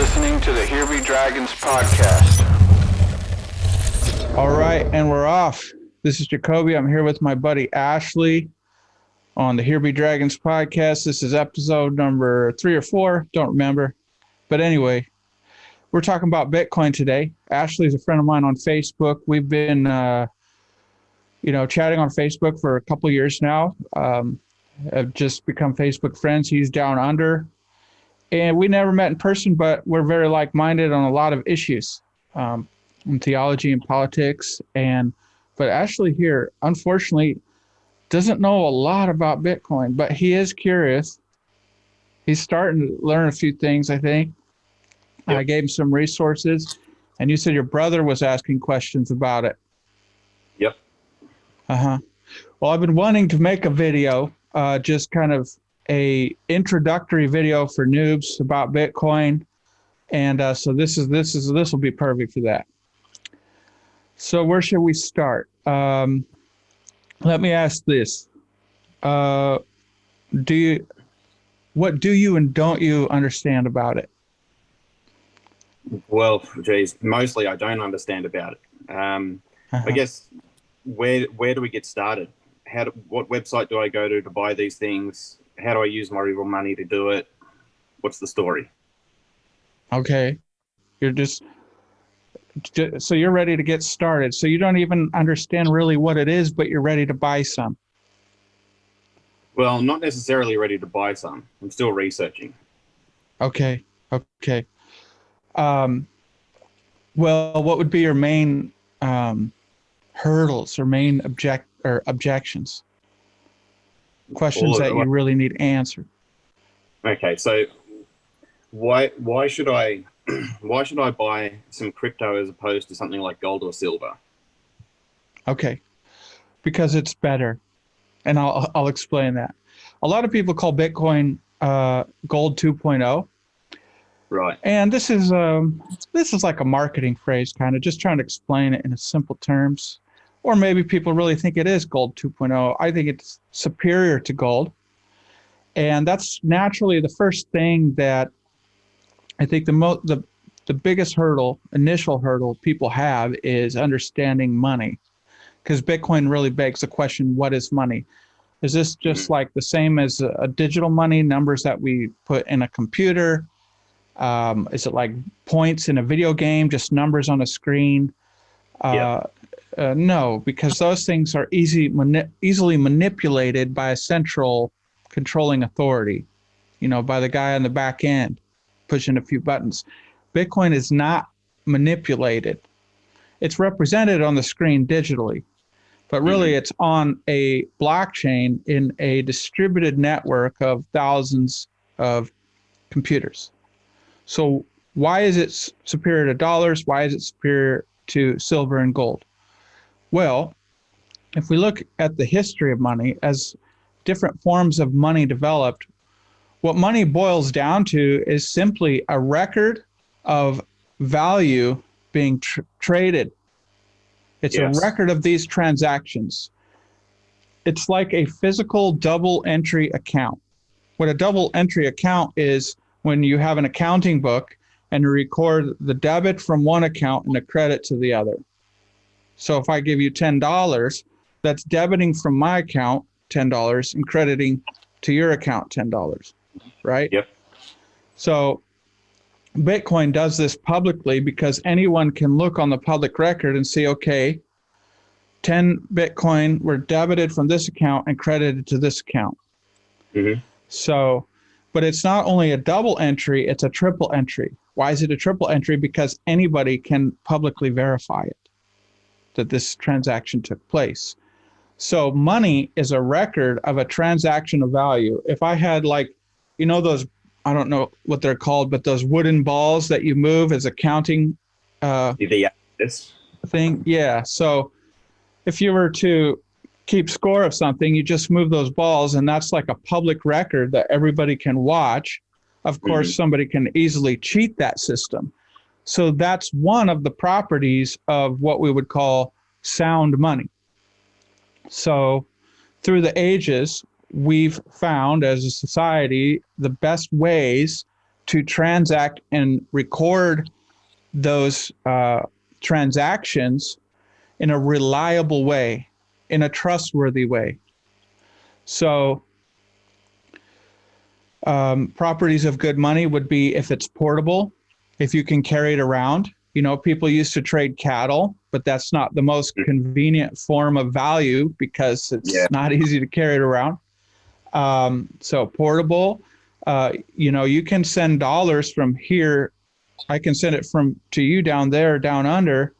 listening to the Here Be Dragons podcast. All right, and we're off. This is Jacoby. I'm here with my buddy Ashley on the Here Be Dragons podcast. This is episode number 3 or 4, don't remember. But anyway, we're talking about Bitcoin today. Ashley's a friend of mine on Facebook. We've been, chatting on Facebook for a couple of years now. Have just become Facebook friends. He's down under. And we never met in person, but we're very like-minded on a lot of issues. In theology and politics, but Ashley here, unfortunately, doesn't know a lot about Bitcoin, but he is curious. He's starting to learn a few things, I think. Yep. I gave him some resources, and you said your brother was asking questions about it. Yep. Well, I've been wanting to make a video, just kind of a introductory video for noobs about Bitcoin, and so this will be perfect for that. So where should we start? Let me ask this. What do you and don't you understand about it? Well, geez, mostly I don't understand about it. I guess where do we get started? What website do I go to buy these things? How do I use my real money to do it? What's the story? Okay. So you're ready to get started. So you don't even understand really what it is, but you're ready to buy some. Well, I'm not necessarily ready to buy some. I'm still researching. Okay. Well, what would be your main hurdles or main objections? Questions that you really need answered. Okay, so why should I buy some crypto as opposed to something like gold or silver? Okay, because it's better, and I'll explain that. A lot of people call Bitcoin gold 2.0. Right. And this is like a marketing phrase, kind of just trying to explain it in simple terms. Or maybe people really think it is gold 2.0. I think it's superior to gold. And that's naturally the first thing that I think the biggest initial hurdle people have is understanding money. Because Bitcoin really begs the question, what is money? Is this just like the same as a digital money, numbers that we put in a computer? Is it like points in a video game, just numbers on a screen? No, because those things are easily manipulated by a central controlling authority, by the guy on the back end pushing a few buttons. Bitcoin is not manipulated. It's represented on the screen digitally, but really it's on a blockchain in a distributed network of thousands of computers. So why is it superior to dollars? Why is it superior to silver and gold? Well, if we look at the history of money as different forms of money developed, what money boils down to is simply a record of value being traded. It's a record of these transactions. It's like a physical double entry account. What a double entry account is when you have an accounting book and you record the debit from one account and the credit to the other. So if I give you $10, that's debiting from my account $10 and crediting to your account $10, right? Yep. So Bitcoin does this publicly because anyone can look on the public record and see, okay, 10 Bitcoin were debited from this account and credited to this account. So, but it's not only a double entry, it's a triple entry. Why is it a triple entry? Because anybody can publicly verify it, that this transaction took place. So money is a record of a transaction of value. If I had those, I don't know what they're called, but those wooden balls that you move as a counting thing. Yeah. So if you were to keep score of something, you just move those balls, and that's like a public record that everybody can watch. Of course, somebody can easily cheat that system. So that's one of the properties of what we would call sound money. So through the ages, we've found as a society the best ways to transact and record those transactions in a reliable way, in a trustworthy way. So properties of good money would be if it's portable, if you can carry it around. You know, people used to trade cattle, but that's not the most convenient form of value because it's not easy to carry it around. So portable, you know, you can send dollars from here. I can send it to you down there, down under,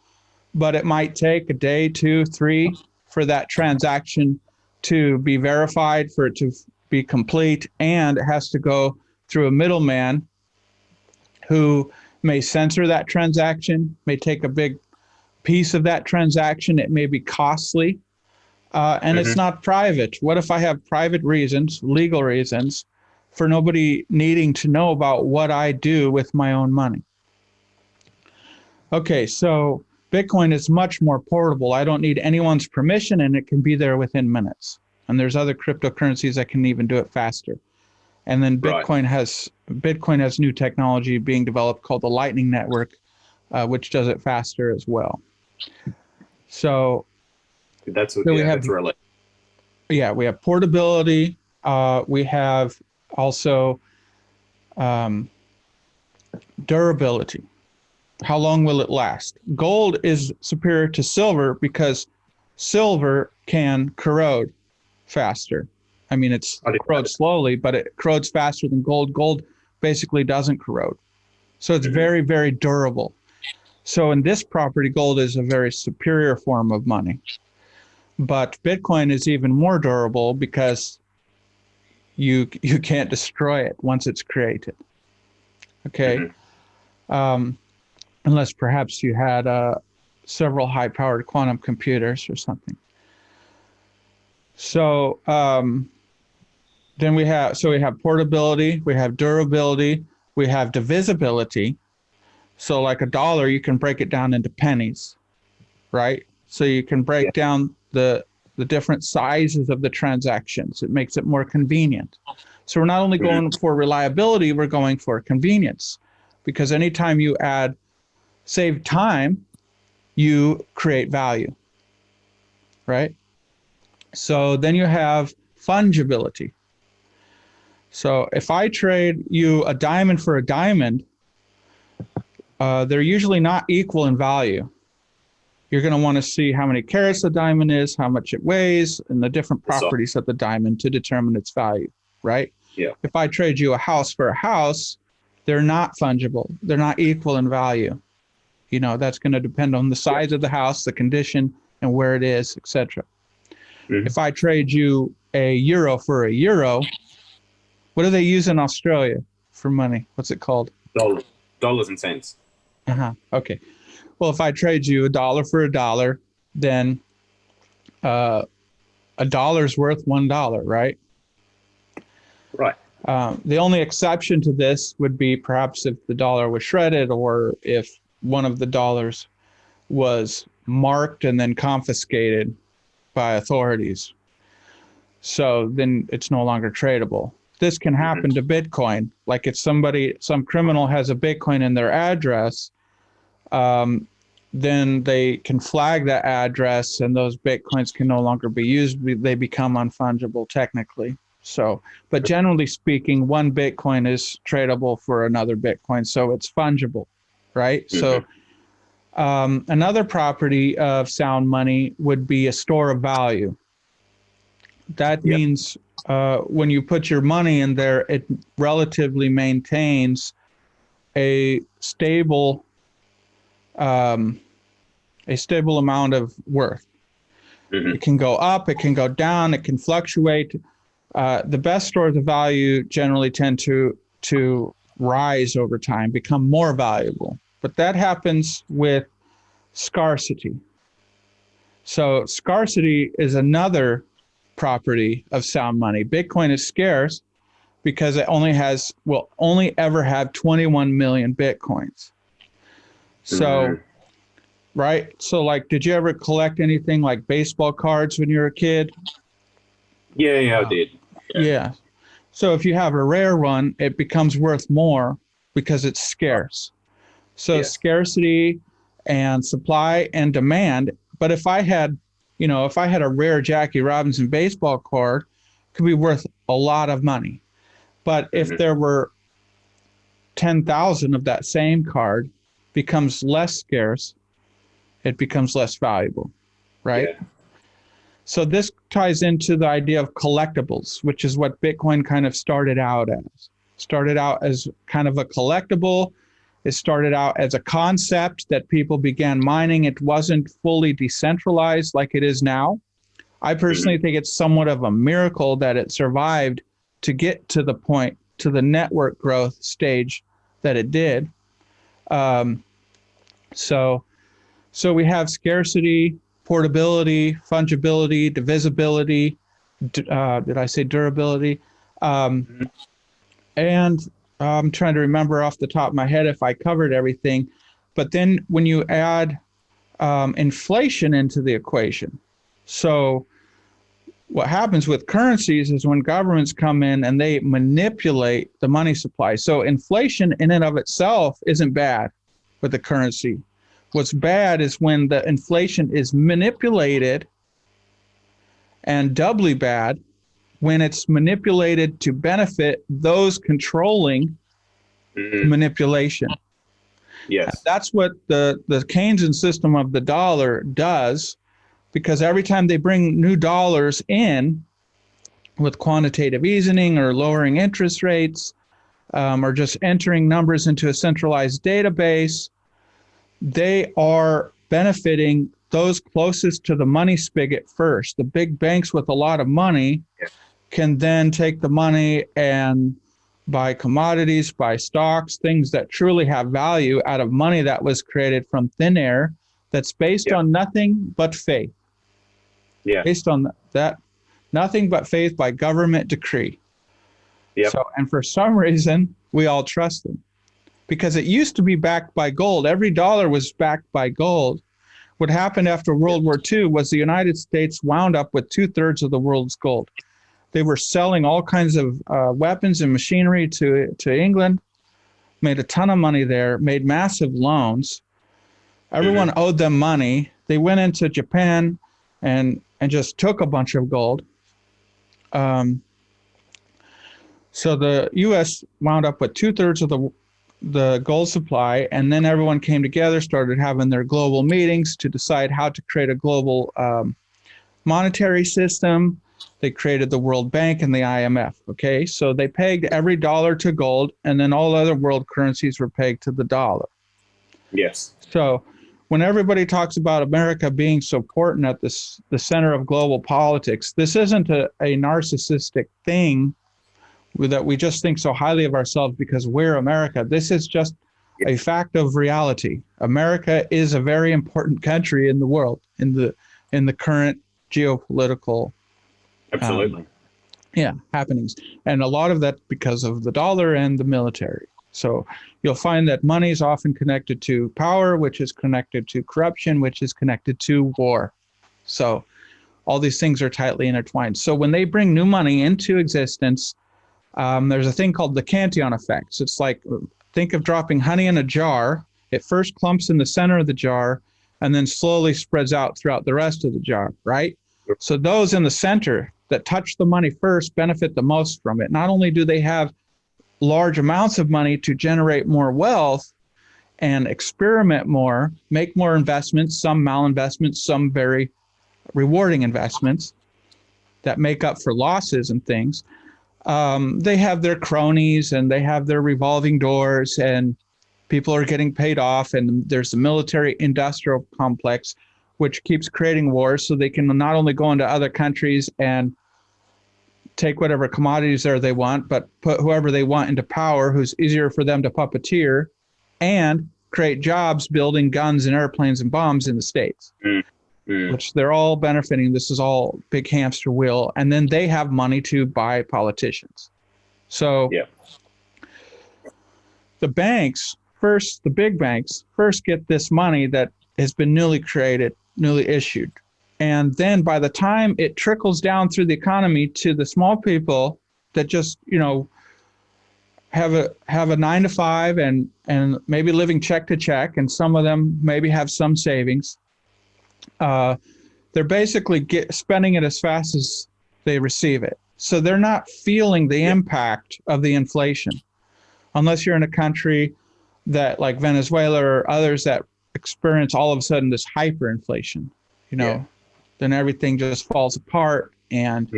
but it might take a day, 2, 3 for that transaction to be verified, for it to be complete, and it has to go through a middleman who may censor that transaction, may take a big piece of that transaction. It may be costly, and it's not private. What if I have private reasons, legal reasons, for nobody needing to know about what I do with my own money? Okay, so Bitcoin is much more portable. I don't need anyone's permission, and it can be there within minutes. And there's other cryptocurrencies that can even do it faster. And then Bitcoin has new technology being developed called the Lightning Network, which does it faster as well. So that's really. Yeah, we have portability. We have also durability. How long will it last? Gold is superior to silver because silver can corrode faster. I mean, it corrodes slowly, but it corrodes faster than gold. Gold basically doesn't corrode. So it's very, very durable. So in this property, gold is a very superior form of money. But Bitcoin is even more durable because you can't destroy it once it's created. Okay? Unless perhaps you had several high-powered quantum computers or something. So then we have portability, we have durability, we have divisibility. So like a dollar, you can break it down into pennies, right? So you can break down the different sizes of the transactions. It makes it more convenient. So we're not only going for reliability, we're going for convenience, because anytime you save time, you create value, right? So then you have fungibility. So if I trade you a diamond for a diamond, they're usually not equal in value. You're going to want to see how many carats the diamond is, how much it weighs, and the different properties of the diamond to determine its value, right? Yeah. If I trade you a house for a house, they're not fungible. They're not equal in value. You know, that's going to depend on the size of the house, the condition, and where it is, etc. If I trade you a euro for a euro, what do they use in Australia for money? What's it called? Dollars and cents. Okay. Well, if I trade you a dollar for a dollar, then a dollar's worth $1, right? Right. The only exception to this would be perhaps if the dollar was shredded, or if one of the dollars was marked and then confiscated by authorities. So then it's no longer tradable. This can happen to Bitcoin. Like if some criminal has a Bitcoin in their address, then they can flag that address and those Bitcoins can no longer be used. They become unfungible technically. So, but generally speaking, one Bitcoin is tradable for another Bitcoin. So it's fungible, right? So another property of sound money would be a store of value. That means when you put your money in there, it relatively maintains a stable amount of worth. It can go up, it can go down, it can fluctuate. The best stores of value generally tend to rise over time, become more valuable. But that happens with scarcity. So scarcity is another property of sound money. Bitcoin is scarce because it will only ever have 21 million Bitcoins. So, right? So like, did you ever collect anything like baseball cards when you were a kid? Yeah, I did. Yeah. So if you have a rare one, it becomes worth more because it's scarce. So scarcity and supply and demand. But if I had a rare Jackie Robinson baseball card, it could be worth a lot of money. But if there were 10,000 of that same card, becomes less scarce, it becomes less valuable, right? Yeah. So this ties into the idea of collectibles, which is what Bitcoin kind of started out as. Started out as kind of a collectible. It started out as a concept that people began mining. It wasn't fully decentralized like it is now. I personally think it's somewhat of a miracle that it survived to get to the point, to the network growth stage that it did. So we have scarcity, portability, fungibility, divisibility, did I say durability? And I'm trying to remember off the top of my head if I covered everything. But then when you add inflation into the equation, so what happens with currencies is when governments come in and they manipulate the money supply. So inflation in and of itself isn't bad with the currency. What's bad is when the inflation is manipulated, and doubly bad when it's manipulated to benefit those controlling manipulation. Yes. And that's what the Keynesian system of the dollar does, because every time they bring new dollars in with quantitative easing or lowering interest rates, or just entering numbers into a centralized database, they are benefiting those closest to the money spigot first. The big banks with a lot of money can then take the money and buy commodities, buy stocks, things that truly have value out of money that was created from thin air, that's based on nothing but faith. Yeah. Based on that, nothing but faith by government decree. So, and for some reason, we all trust them. Because it used to be backed by gold. Every dollar was backed by gold. What happened after World War II was the United States wound up with 2/3 of the world's gold. They were selling all kinds of weapons and machinery to England, made a ton of money there, made massive loans. Everyone owed them money. They went into Japan and just took a bunch of gold. So the U.S. wound up with 2/3 of the gold supply, and then everyone came together, started having their global meetings to decide how to create a global monetary system. They created the World Bank and the IMF, okay? So they pegged every dollar to gold, and then all other world currencies were pegged to the dollar. Yes. So when everybody talks about America being so important at the center of global politics, this isn't a narcissistic thing that we just think so highly of ourselves because we're America. This is just a fact of reality. America is a very important country in the world, in the current geopolitical happenings. And a lot of that because of the dollar and the military. So you'll find that money is often connected to power, which is connected to corruption, which is connected to war. So all these things are tightly intertwined. So when they bring new money into existence, there's a thing called the Cantillon effect. So it's like, think of dropping honey in a jar. It first clumps in the center of the jar and then slowly spreads out throughout the rest of the jar, right? So those in the center that touch the money first benefit the most from it. Not only do they have large amounts of money to generate more wealth and experiment more, make more investments, some malinvestments, some very rewarding investments that make up for losses and things. They have their cronies and they have their revolving doors, and people are getting paid off, and there's the military industrial complex which keeps creating wars so they can not only go into other countries and take whatever commodities there they want, but put whoever they want into power who's easier for them to puppeteer, and create jobs building guns and airplanes and bombs in the States, which they're all benefiting. This is all big hamster wheel. And then they have money to buy politicians. So the banks first, the big banks first get this money that has been newly created, newly issued. And then by the time it trickles down through the economy to the small people that just, have a 9 to 5 and maybe living check to check, and some of them maybe have some savings. They're basically spending it as fast as they receive it. So they're not feeling the impact of the inflation, unless you're in a country that like Venezuela or others that experience all of a sudden this hyperinflation, then everything just falls apart, and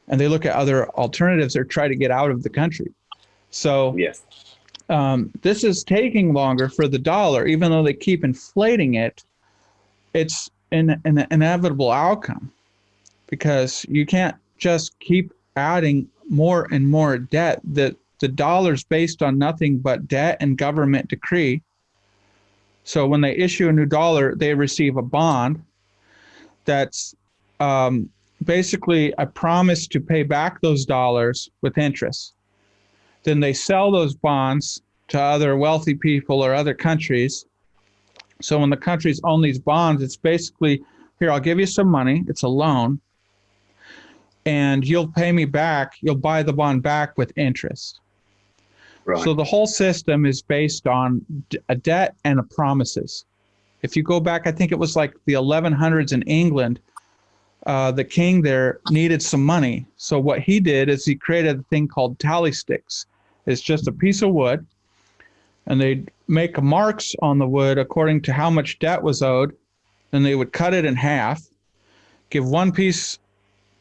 they look at other alternatives or try to get out of the country. So this is taking longer for the dollar, even though they keep inflating it. It's an inevitable outcome, because you can't just keep adding more and more debt. The dollar's based on nothing but debt and government decree. So when they issue a new dollar, they receive a bond that's basically a promise to pay back those dollars with interest. Then they sell those bonds to other wealthy people or other countries. So when the countries own these bonds, it's basically, here, I'll give you some money. It's a loan. And you'll pay me back. You'll buy the bond back with interest. Right. So the whole system is based on a debt and a promises. If you go back, I think it was like the 1100s in England, the king there needed some money. So what he did is he created a thing called tally sticks. It's just a piece of wood, and they'd make marks on the wood according to how much debt was owed. Then they would cut it in half, give one piece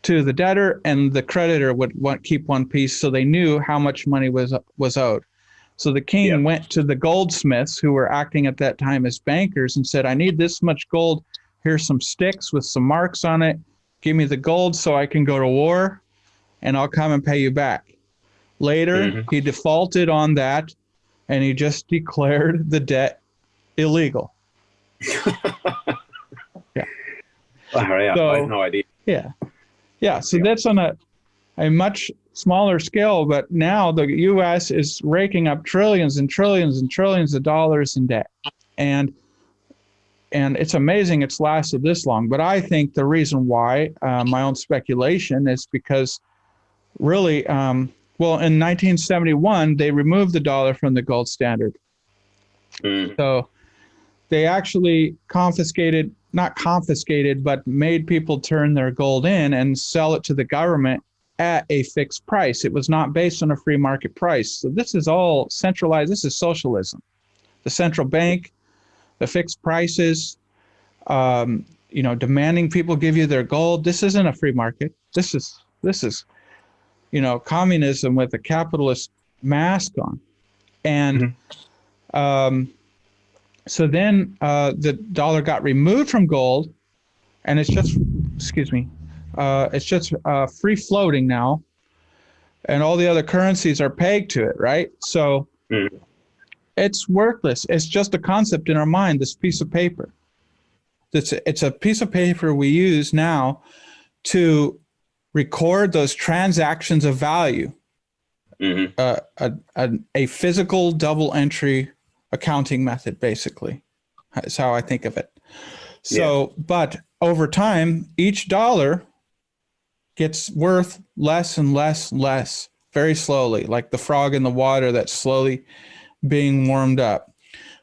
to the debtor, and the creditor would keep one piece, so they knew how much money was owed. So the king went to the goldsmiths, who were acting at that time as bankers, and said, I need this much gold. Here's some sticks with some marks on it. Give me the gold so I can go to war, and I'll come and pay you back. Later, he defaulted on that, and he just declared the debt illegal. So, I have no idea. So that's on a much smaller scale, but now the U.S. is raking up trillions and trillions and trillions of dollars in debt. And it's amazing it's lasted this long. But I think the reason why, my own speculation, is because really, in 1971, they removed the dollar from the gold standard. So they actually not confiscated, but made people turn their gold in and sell it to the government at a fixed price. It was not based on a free market price. So this is all centralized. This is socialism. The central bank, the fixed prices, demanding people give you their gold. This isn't a free market. This is communism with a capitalist mask on. And so then the dollar got removed from gold, and it's just, free floating now, and all the other currencies are pegged to it, right? So it's worthless. It's just a concept in our mind, this piece of paper. It's a piece of paper we use now to record those transactions of value. A physical double entry accounting method, basically. That's how I think of it. So, but over time, each dollar gets worth less and less and less, very slowly, like the frog in the water that's slowly being warmed up.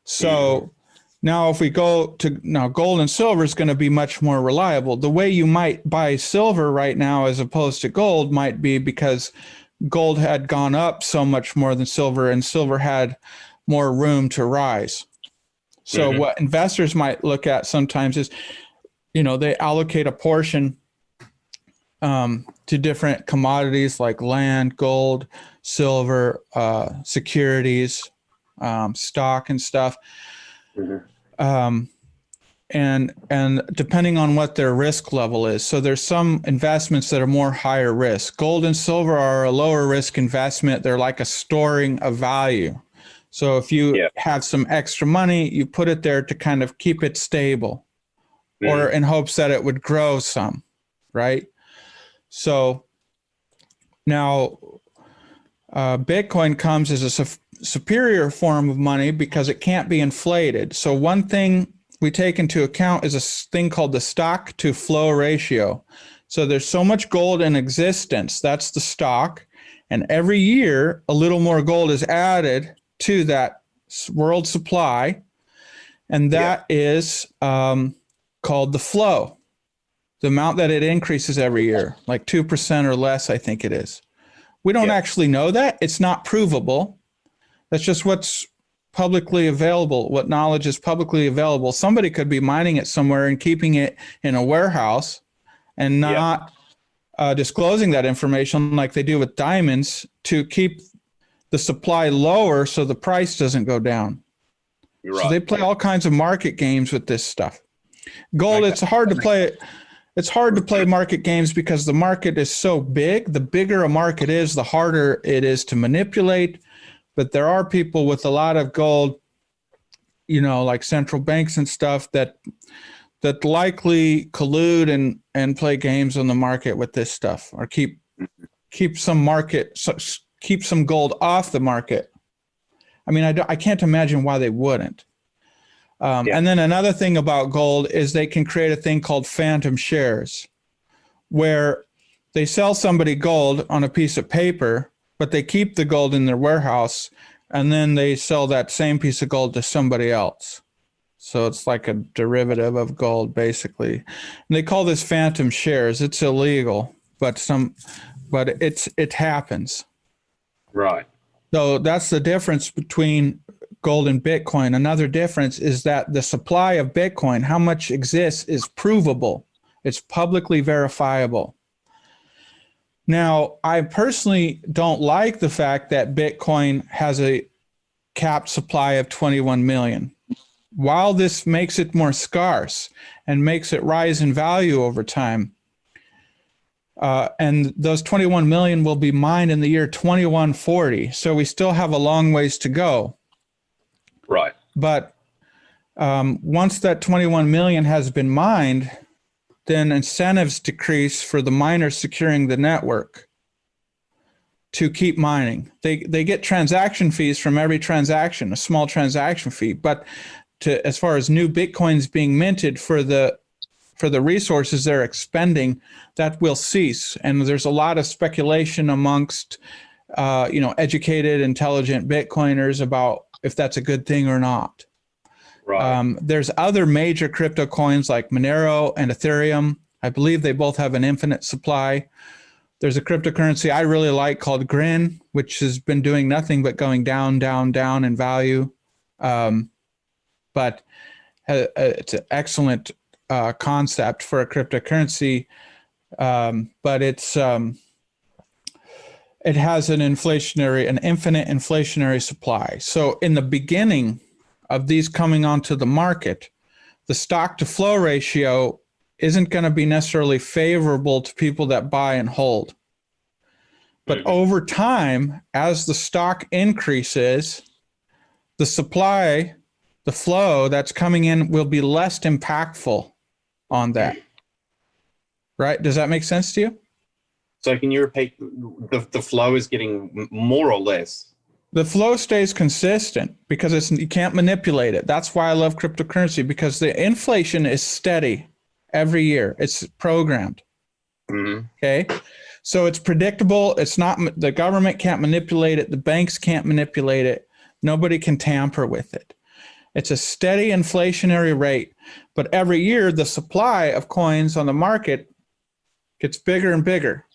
So now if we go to, gold and silver is going to be much more reliable. The way you might buy silver right now as opposed to gold might be because gold had gone up so much more than silver, and silver had more room to rise. So what investors might look at sometimes is, they allocate a portion to different commodities like land, gold, silver, securities, stock and stuff. And depending on what their risk level is. So there's some investments that are more higher risk. Gold and silver are a lower risk investment. They're like a storing of value. So if you have some extra money, you put it there to kind of keep it stable, or in hopes that it would grow some, right? So now Bitcoin comes as a superior form of money because it can't be inflated. So one thing we take into account is a thing called the stock to flow ratio. So there's so much gold in existence, that's the stock, And every year, a little more gold is added to that world supply. And that is called the flow, the amount that it increases every year, like 2% or less, I think it is. We don't actually know that. It's not provable. That's just what's publicly available, what knowledge is publicly available. Somebody could be mining it somewhere and keeping it in a warehouse and not disclosing that information like they do with diamonds to keep the supply lower so the price doesn't go down. You're right. So they play all kinds of market games with this stuff. Gold, it's hard to play. It's hard to play market games because the market is so big. The bigger a market is, the harder it is to manipulate. But there are people with a lot of gold, you know, like central banks and stuff that likely collude and play games on the market with this stuff, or keep some gold off the market. I mean, I can't imagine why they wouldn't. And then another thing about gold is they can create a thing called phantom shares, where they sell somebody gold on a piece of paper, but they keep the gold in their warehouse, and then they sell that same piece of gold to somebody else. So it's like a derivative of gold, basically. And they call this phantom shares. It's illegal, but it happens. Right. So that's the difference between gold and Bitcoin. Another difference is that the supply of Bitcoin, how much exists, is provable. It's publicly verifiable. Now, I personally don't like the fact that Bitcoin has a capped supply of 21 million. While this makes it more scarce and makes it rise in value over time, and those 21 million will be mined in the year 2140. So we still have a long ways to go. Right. But once that 21 million has been mined, then incentives decrease for the miners securing the network to keep mining. They get transaction fees from every transaction, a small transaction fee. But as far as new Bitcoins being minted for the resources they're expending, that will cease. And there's a lot of speculation amongst educated, intelligent Bitcoiners about if that's a good thing or not. Right. There's other major crypto coins like Monero and Ethereum. I believe they both have an infinite supply. There's a cryptocurrency I really like called Grin, which has been doing nothing but going down, down, down in value. But it's an excellent concept for a cryptocurrency. But it has an infinite inflationary supply. So in the beginning of these coming onto the market, the stock to flow ratio isn't going to be necessarily favorable to people that buy and hold. But over time, as the stock increases, the supply, the flow that's coming in will be less impactful on that. Right? Does that make sense to you? So can you repeat, the flow is getting more or less? The flow stays consistent because you can't manipulate it. That's why I love cryptocurrency, because the inflation is steady every year. It's programmed. Okay? So it's predictable. It's not, the government can't manipulate it. The banks can't manipulate it. Nobody can tamper with it. It's a steady inflationary rate. But every year, the supply of coins on the market gets bigger and bigger.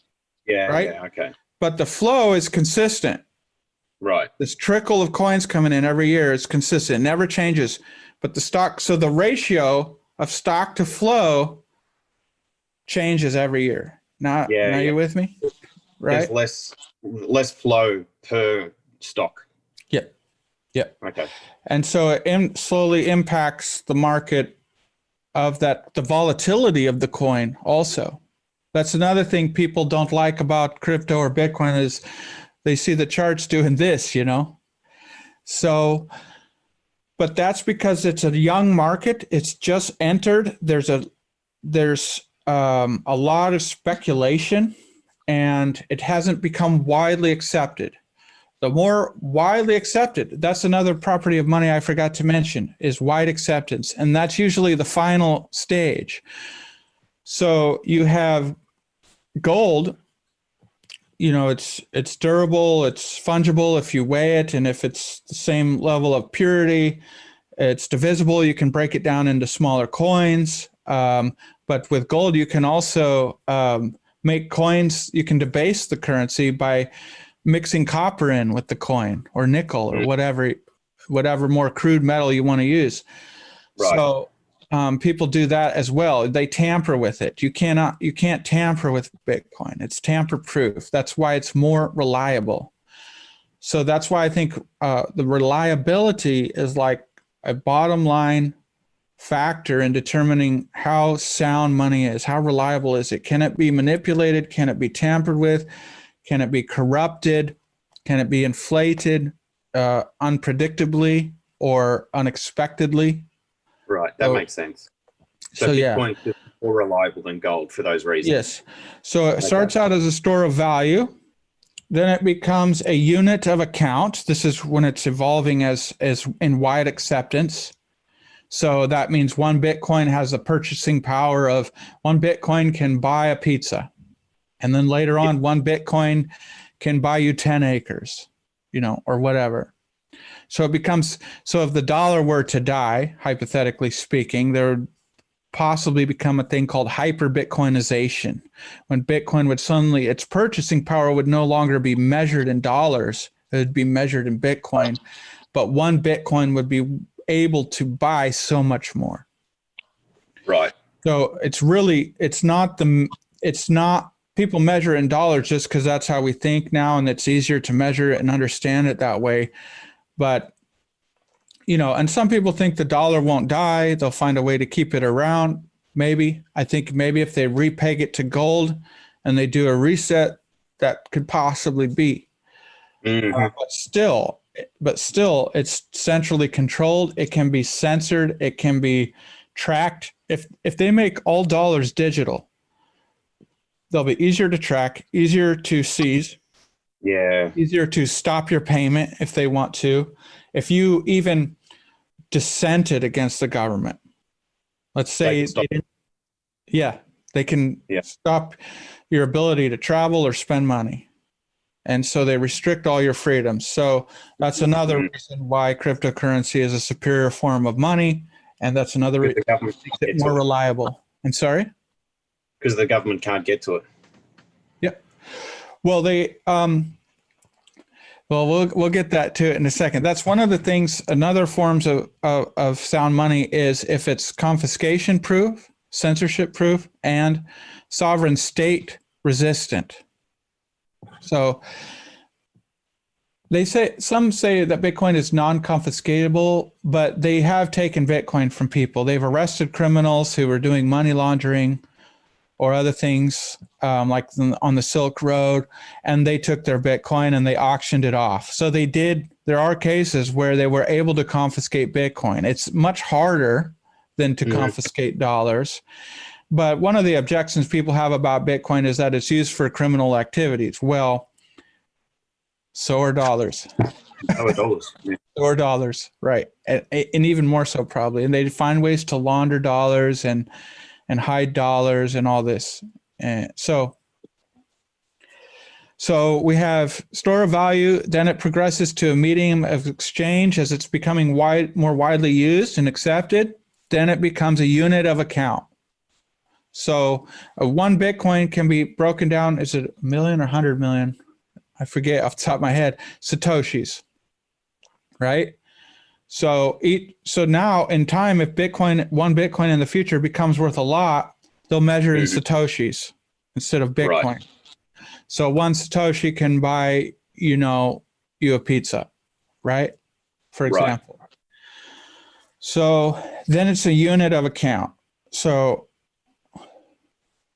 Yeah, right? Yeah, okay. But the flow is consistent. Right. This trickle of coins coming in every year is consistent, never changes. But so the ratio of stock to flow changes every year. Now you with me? Right? There's less flow per stock. Yep. Yep. Okay. And so it slowly impacts the market of the volatility of the coin also. That's another thing people don't like about crypto or Bitcoin is they see the charts doing this, So, but that's because it's a young market. It's just entered. There's a lot of speculation, and it hasn't become widely accepted. The more widely accepted, that's another property of money I forgot to mention, is wide acceptance. And that's usually the final stage. So you have gold it's durable, it's fungible if you weigh it, and if it's the same level of purity, it's divisible. You can break it down into smaller coins. But with gold, you can also make coins. You can debase the currency by mixing copper in with the coin, or nickel, or whatever more crude metal you want to use. Right. So people do that as well. They tamper with it. You can't tamper with Bitcoin. It's tamper proof. That's why it's more reliable. So that's why I think the reliability is like a bottom line factor in determining how sound money is. How reliable is it? Can it be manipulated? Can it be tampered with? Can it be corrupted? Can it be inflated unpredictably or unexpectedly? Right, that makes sense. So Bitcoin is more reliable than gold for those reasons. Yes. So it starts out as a store of value. Then it becomes a unit of account. This is when it's evolving as in wide acceptance. So that means one Bitcoin has the purchasing power of one Bitcoin can buy a pizza. And then later on, one Bitcoin can buy you 10 acres, or whatever. So it becomes, so if the dollar were to die, hypothetically speaking, there would possibly become a thing called hyper Bitcoinization, when Bitcoin would suddenly, its purchasing power would no longer be measured in dollars. It would be measured in Bitcoin, but one Bitcoin would be able to buy so much more. Right. So it's not people measure in dollars just because that's how we think now, and it's easier to measure it and understand it that way. But, and some people think the dollar won't die. They'll find a way to keep it around. Maybe. I think maybe if they repeg it to gold and they do a reset, that could possibly be. Mm-hmm. But still, it's centrally controlled. It can be censored. It can be tracked. If they make all dollars digital, they'll be easier to track, easier to seize. Yeah. Easier to stop your payment if they want to. If you even dissented against the government, let's say they can stop your ability to travel or spend money. And so they restrict all your freedoms. So that's another reason why cryptocurrency is a superior form of money. And that's another reason it makes it more reliable. I'm sorry? Because the government can't get to it. Yep. Well, we'll get that to it in a second. That's one of the things. Another forms of sound money is if it's confiscation proof, censorship proof, and sovereign state resistant. So some say that Bitcoin is non-confiscatable, but they have taken Bitcoin from people. They've arrested criminals who were doing money laundering or other things like on the Silk Road, and they took their Bitcoin and they auctioned it off. So there are cases where they were able to confiscate Bitcoin. It's much harder than to confiscate dollars. But one of the objections people have about Bitcoin is that it's used for criminal activities. Well, so are dollars. Oh, dollars. Yeah. So are dollars, right. And even more so probably. And they find ways to launder dollars and hide dollars and all this. And so we have store of value, then it progresses to a medium of exchange as it's becoming more widely used and accepted. Then it becomes a unit of account. So one Bitcoin can be broken down, is it 1 million or 100 million? I forget off the top of my head, Satoshis, right? So now in time, if one Bitcoin in the future becomes worth a lot, they'll measure in Satoshis instead of Bitcoin. Right. So one Satoshi can buy, you a pizza, right? For example. Right. So then it's a unit of account. So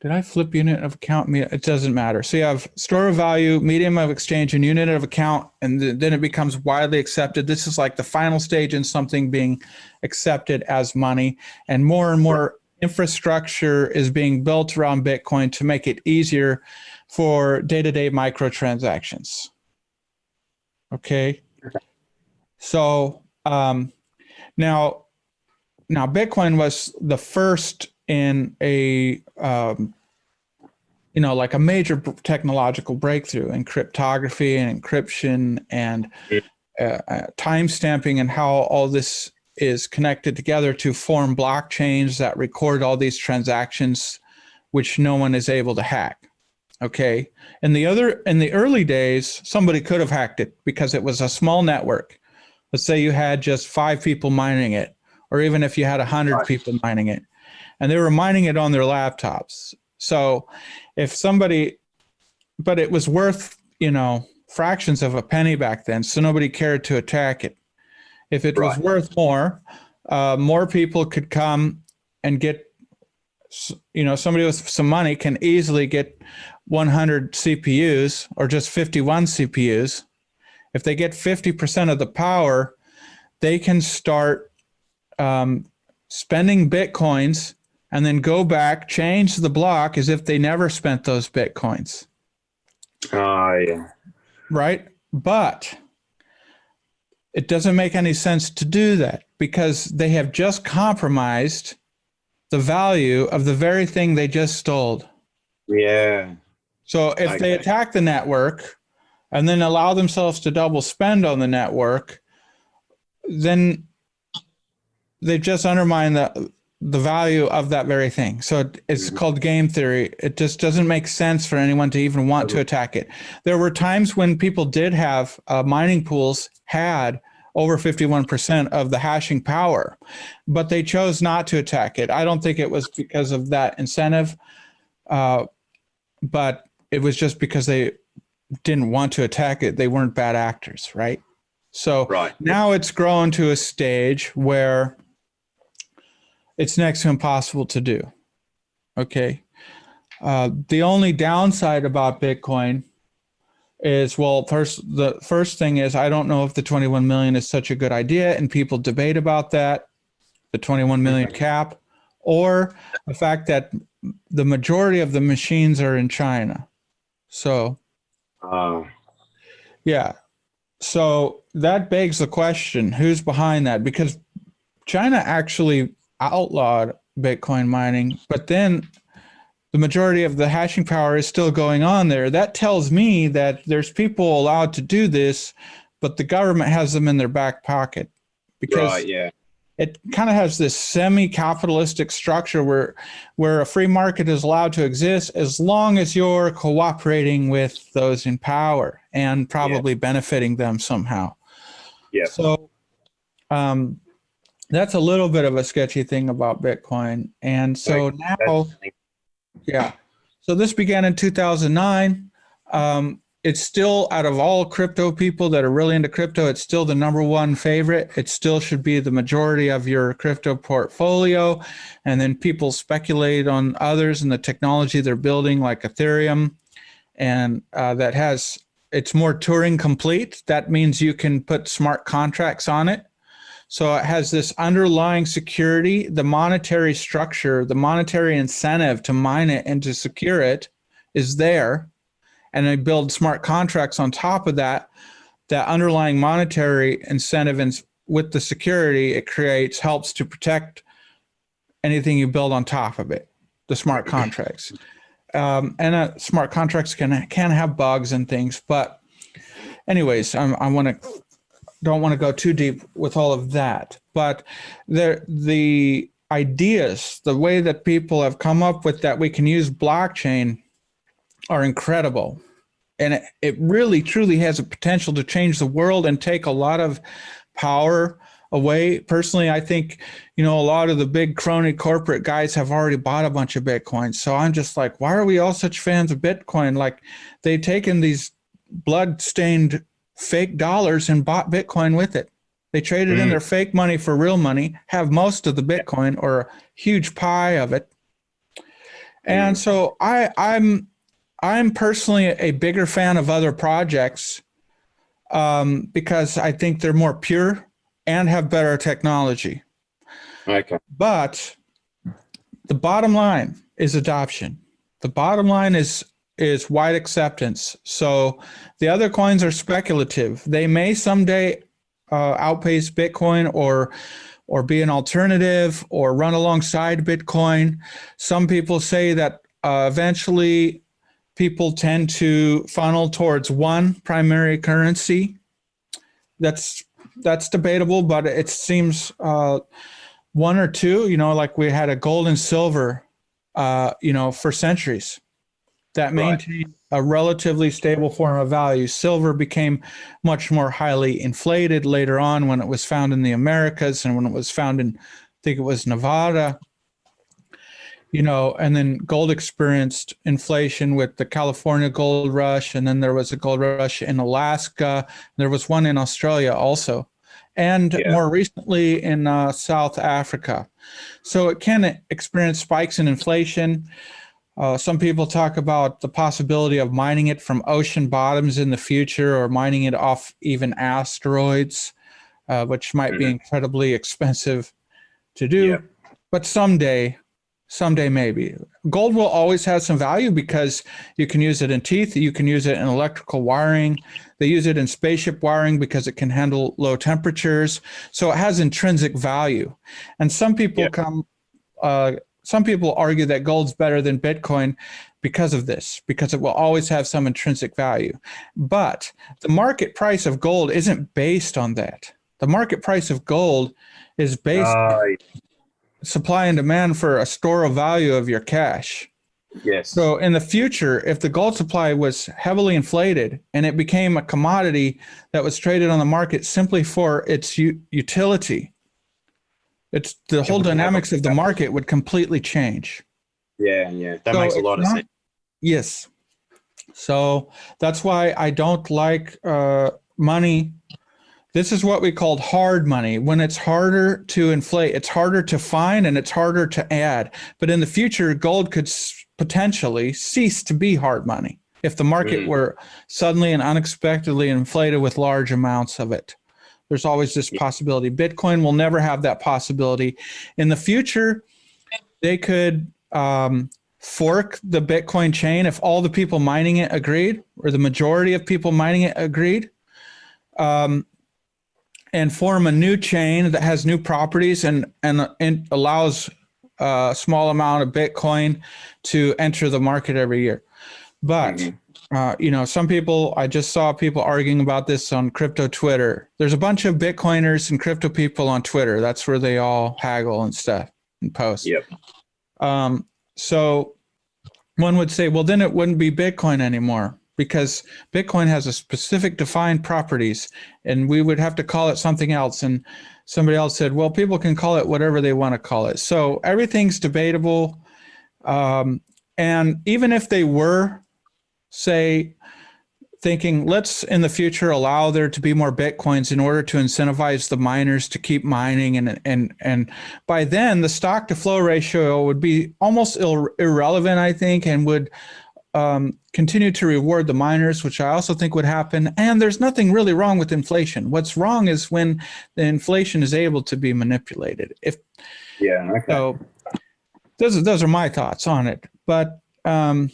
did I flip unit of account? It doesn't matter. So you have store of value, medium of exchange, and unit of account, and then it becomes widely accepted. This is like the final stage in something being accepted as money, and more infrastructure is being built around Bitcoin to make it easier for day-to-day microtransactions. Okay. So now Bitcoin was the first in a like a major technological breakthrough in cryptography and encryption and time stamping, and how all this is connected together to form blockchains that record all these transactions, which no one is able to hack. Okay. In the early days, somebody could have hacked it because it was a small network. Let's say you had just 5 people mining it, or even if you had 100 people mining it, and they were mining it on their laptops. So if somebody, but it was worth, fractions of a penny back then, so nobody cared to attack it. If it was worth more people could come and get, somebody with some money can easily get 100 CPUs or just 51 CPUs. If they get 50% of the power, they can start spending Bitcoins and then go back, change the block as if they never spent those Bitcoins. Yeah. Right? But it doesn't make any sense to do that because they have just compromised the value of the very thing they just stole. Yeah. So if they attack the network and then allow themselves to double spend on the network, then they've just undermined the value of that very thing. So it's called game theory. It just doesn't make sense for anyone to even want to attack it. There were times when people did have mining pools had over 51% of the hashing power, but they chose not to attack it. I don't think it was because of that incentive, but it was just because they didn't want to attack it. They weren't bad actors, right? So now it's grown to a stage where it's next to impossible to do. Okay. The only downside about Bitcoin is, the first thing is, I don't know if the 21 million is such a good idea, and people debate about that, the 21 million cap, or the fact that the majority of the machines are in China. So, yeah. So that begs the question, who's behind that? Because China actually outlawed Bitcoin mining, but then the majority of the hashing power is still going on there. That tells me that there's people allowed to do this, but the government has them in their back pocket, because it kind of has this semi-capitalistic structure where a free market is allowed to exist as long as you're cooperating with those in power and probably benefiting them somehow. Yeah. So that's a little bit of a sketchy thing about Bitcoin. And so now, so this began in 2009. It's still, out of all crypto people that are really into crypto, it's still the #1 favorite. It still should be the majority of your crypto portfolio. And then people speculate on others and the technology they're building, like Ethereum, and it's more Turing complete. That means you can put smart contracts on it. So it has this underlying security, the monetary structure, the monetary incentive to mine it and to secure it is there. And they build smart contracts on top of that. That underlying monetary incentive, and with the security it creates, helps to protect anything you build on top of it, the smart contracts. And smart contracts can have bugs and things. But anyways, don't want to go too deep with all of that. But the ideas, the way that people have come up with that we can use blockchain are incredible. And it really, truly has a potential to change the world and take a lot of power away. Personally, I think, a lot of the big crony corporate guys have already bought a bunch of Bitcoin. So I'm just like, why are we all such fans of Bitcoin? Like, they've taken these blood-stained fake dollars and bought Bitcoin with it. They traded in their fake money for real money, have most of the Bitcoin or a huge pie of it. And so I'm personally a bigger fan of other projects because I think they're more pure and have better technology. Okay. But the bottom line is adoption. The bottom line is wide acceptance. So the other coins are speculative. They may someday outpace Bitcoin or be an alternative or run alongside Bitcoin. Some people say that eventually people tend to funnel towards one primary currency. That's debatable, but it seems one or two, like we had a gold and silver, for centuries that maintained a relatively stable form of value. Silver became much more highly inflated later on when it was found in the Americas and when it was found in, I think it was Nevada, and then gold experienced inflation with the California gold rush. And then there was a gold rush in Alaska. There was one in Australia also. And more recently in South Africa. So it can experience spikes in inflation. Some people talk about the possibility of mining it from ocean bottoms in the future, or mining it off even asteroids, which might be incredibly expensive to do. Yeah. But someday maybe. Gold will always have some value because you can use it in teeth, you can use it in electrical wiring. They use it in spaceship wiring because it can handle low temperatures. So it has intrinsic value. And some people some people argue that gold's better than Bitcoin because of this, because it will always have some intrinsic value. But the market price of gold isn't based on that. The market price of gold is based on supply and demand for a store of value of your cash. Yes. So in the future, if the gold supply was heavily inflated and it became a commodity that was traded on the market simply for its utility, it's the whole dynamics of the market would completely change. Yeah. That makes a lot of sense. Yes. So that's why I don't like money. This is what we called hard money. When it's harder to inflate, it's harder to find and it's harder to add. But in the future, gold could potentially cease to be hard money if the market were suddenly and unexpectedly inflated with large amounts of it. There's always this possibility. Bitcoin will never have that possibility. In the future, they could fork the Bitcoin chain if all the people mining it agreed, or the majority of people mining it agreed. And form a new chain that has new properties and allows a small amount of Bitcoin to enter the market every year. But, some people, I just saw people arguing about this on crypto Twitter. There's a bunch of Bitcoiners and crypto people on Twitter. That's where they all haggle and stuff and post. Yep. So one would say, well, then it wouldn't be Bitcoin anymore, because Bitcoin has a specific defined properties and we would have to call it something else. And somebody else said, well, people can call it whatever they want to call it. So everything's debatable. And even if they were, say, thinking, let's in the future allow there to be more Bitcoins in order to incentivize the miners to keep mining. And by then the stock to flow ratio would be almost irrelevant, I think, and would continue to reward the miners, which I also think would happen. And there's nothing really wrong with inflation. What's wrong is when the inflation is able to be manipulated. So those are my thoughts on it. But would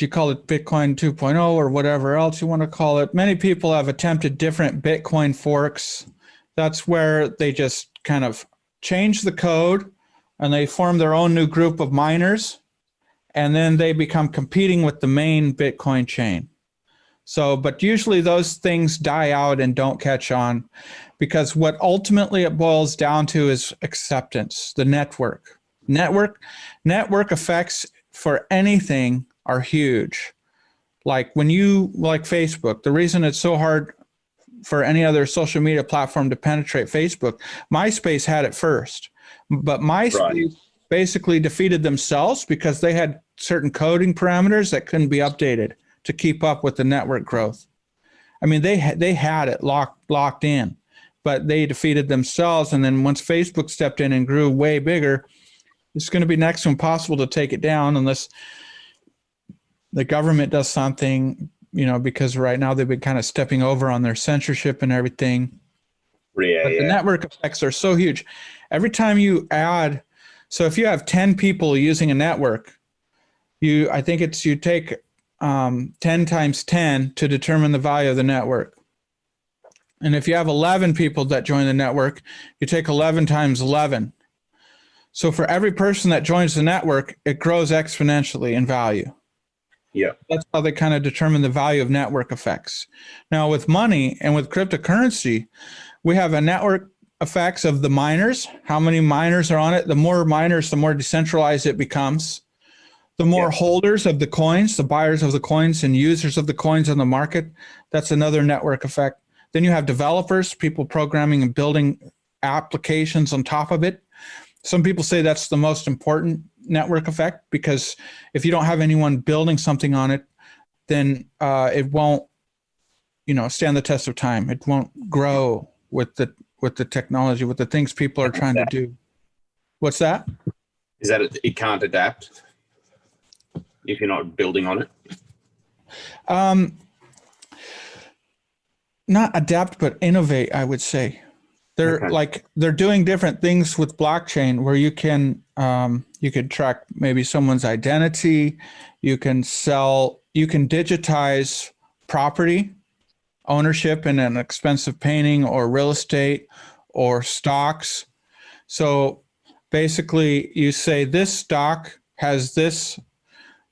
you call it Bitcoin 2.0 or whatever else you want to call it? Many people have attempted different Bitcoin forks. That's where they just kind of change the code and they form their own new group of miners. And then they become competing with the main Bitcoin chain. So, but usually those things die out and don't catch on, because what ultimately it boils down to is acceptance, the network. Network effects for anything are huge. Like Facebook, the reason it's so hard for any other social media platform to penetrate Facebook, MySpace had it first. But MySpace basically defeated themselves because they had certain coding parameters that couldn't be updated to keep up with the network growth. I mean, they had it locked in, but they defeated themselves. And then once Facebook stepped in and grew way bigger, it's going to be next to impossible to take it down unless the government does something, because right now they've been kind of stepping over on their censorship and everything. But the network effects are so huge. Every time you add, so if you have 10 people using a network, you take 10 times 10 to determine the value of the network. And if you have 11 people that join the network, you take 11 times 11. So for every person that joins the network, it grows exponentially in value. Yeah. That's how they kind of determine the value of network effects. Now with money and with cryptocurrency, we have a network effects of the miners, how many miners are on it. The more miners, the more decentralized it becomes. The more holders of the coins, the buyers of the coins and users of the coins on the market, that's another network effect. Then you have developers, people programming and building applications on top of it. Some people say that's the most important network effect, because if you don't have anyone building something on it, then it won't, stand the test of time. It won't grow with the technology, with the things people are trying to do. What's that? Is that it can't adapt if you're not building on it? Not adapt, but innovate, I would say. They're doing different things with blockchain where you can track maybe someone's identity, you can digitize property ownership in an expensive painting or real estate or stocks. So basically you say this stock has this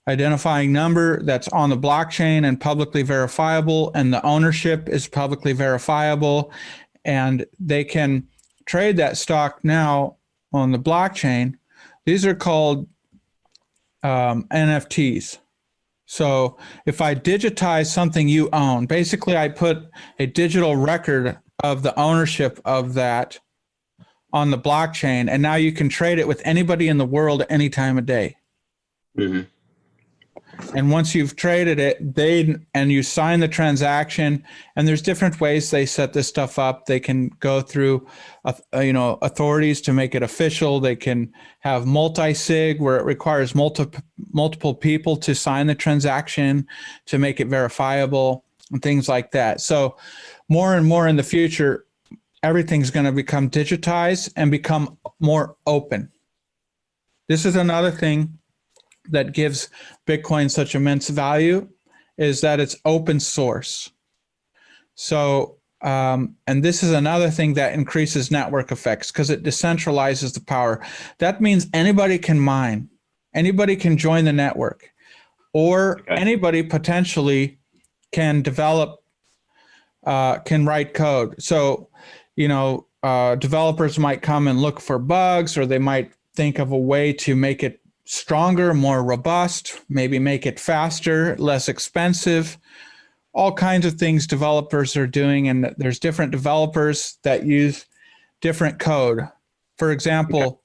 identifying number that's on the blockchain and publicly verifiable, and the ownership is publicly verifiable, and they can trade that stock now on the blockchain. These are called NFTs. So if I digitize something you own, basically I put a digital record of the ownership of that on the blockchain, and now you can trade it with anybody in the world any time of day. Mm-hmm. And once you've traded it, and you sign the transaction, and there's different ways they set this stuff up. They can go through, authorities to make it official. They can have multi-sig, where it requires multiple people to sign the transaction to make it verifiable and things like that. So more and more in the future, everything's going to become digitized and become more open. This is another thing that gives Bitcoin such immense value, is that it's open source. So, and this is another thing that increases network effects, because it decentralizes the power. That means anybody can mine, anybody can join the network, or anybody potentially can develop, can write code. So, developers might come and look for bugs, or they might think of a way to make it stronger, more robust, maybe make it faster, less expensive. All kinds of things developers are doing, and there's different developers that use different code. For example,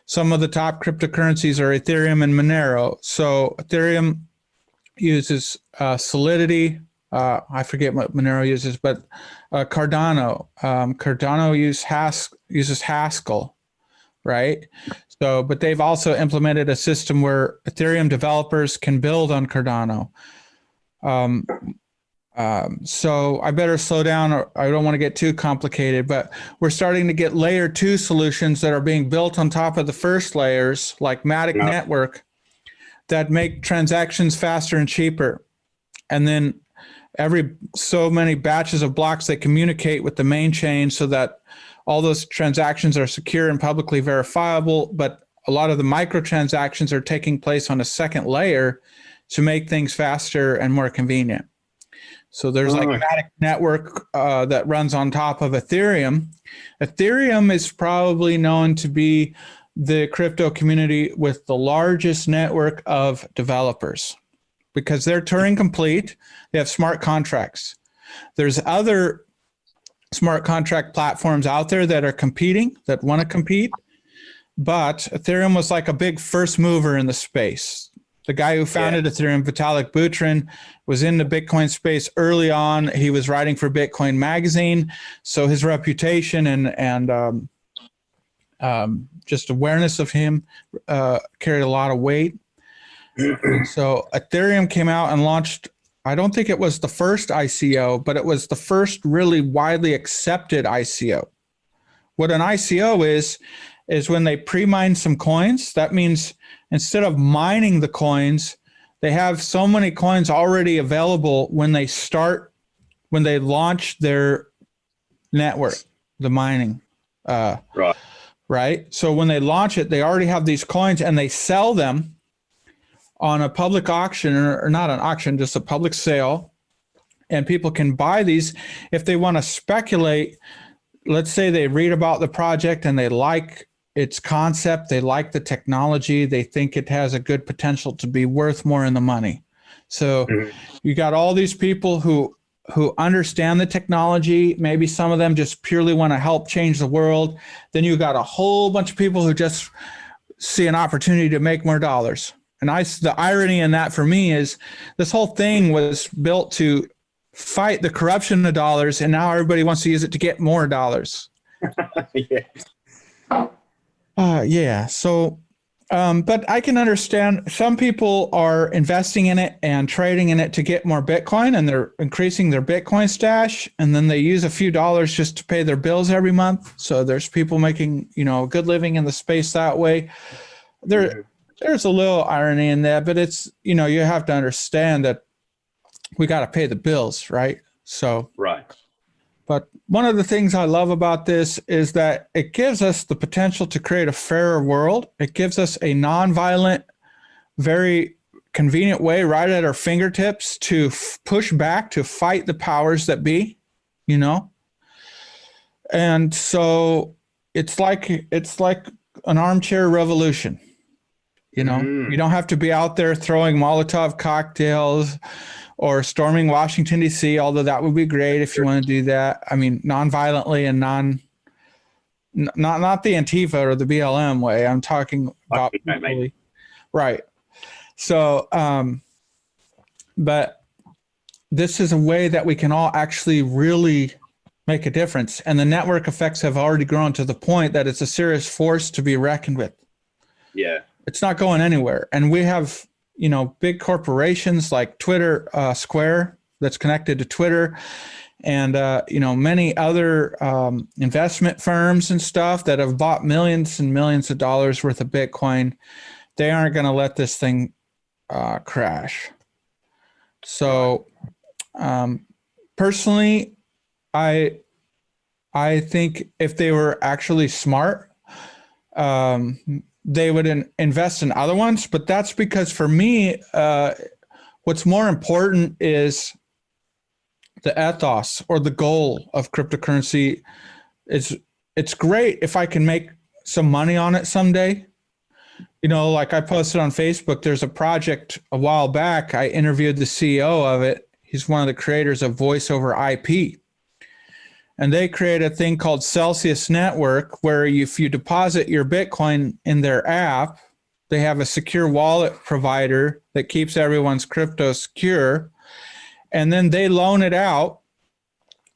some of the top cryptocurrencies are Ethereum and Monero. So Ethereum uses Solidity. I forget what Monero uses, but Cardano. Cardano uses Haskell, right? So, but they've also implemented a system where Ethereum developers can build on Cardano. So I better slow down, or I don't want to get too complicated, but we're starting to get layer 2 solutions that are being built on top of the first layers, like Matic Network, that make transactions faster and cheaper. And then every so many batches of blocks, they communicate with the main chain so that all those transactions are secure and publicly verifiable, but a lot of the microtransactions are taking place on a second layer to make things faster and more convenient. So there's like Matic Network that runs on top of Ethereum. Ethereum is probably known to be the crypto community with the largest network of developers, because they're Turing complete. They have smart contracts. There's other smart contract platforms out there that are competing, that want to compete, but Ethereum was like a big first mover in the space. The guy who founded Ethereum, Vitalik Buterin, was in the Bitcoin space early on. He was writing for Bitcoin Magazine, so his reputation and just awareness of him carried a lot of weight. And so Ethereum came out and launched, I don't think it was the first ICO, but it was the first really widely accepted ICO. What an ICO is when they pre-mine some coins. That means instead of mining the coins, they have so many coins already available when they launch their network, the mining. Right? So when they launch it, they already have these coins and they sell them on a public auction, or not an auction, just a public sale. And people can buy these if they want to speculate. Let's say they read about the project and they like its concept, they like the technology, they think it has a good potential to be worth more in the money. So you got all these people who understand the technology. Maybe some of them just purely want to help change the world. Then you got a whole bunch of people who just see an opportunity to make more dollars. And the irony in that for me is this whole thing was built to fight the corruption of dollars, and now everybody wants to use it to get more dollars. Yeah. So, but I can understand some people are investing in it and trading in it to get more Bitcoin, and they're increasing their Bitcoin stash, and then they use a few dollars just to pay their bills every month. So there's people making, a good living in the space that way. There's a little irony in that, but it's, you have to understand that we got to pay the bills, right? So, right. But one of the things I love about this is that it gives us the potential to create a fairer world. It gives us a nonviolent, very convenient way right at our fingertips to push back, to fight the powers that be, And so it's like an armchair revolution. You don't have to be out there throwing Molotov cocktails or storming Washington, D.C., although that would be great if you want to do that. I mean, non-violently and not the Antifa or the BLM way. I'm talking about peacefully. Right. So, but this is a way that we can all actually really make a difference. And the network effects have already grown to the point that it's a serious force to be reckoned with. Yeah. It's not going anywhere. And we have, big corporations like Twitter, Square, that's connected to Twitter, and, many other investment firms and stuff that have bought millions and millions of dollars worth of Bitcoin. They aren't going to let this thing crash. So personally, I think if they were actually smart, they would invest in other ones. But that's because for me, what's more important is the ethos or the goal of cryptocurrency. It's great if I can make some money on it someday. Like I posted on Facebook, there's a project a while back. I interviewed the CEO of it. He's one of the creators of Voice over IP. And they create a thing called Celsius Network, where if you deposit your Bitcoin in their app, they have a secure wallet provider that keeps everyone's crypto secure. And then they loan it out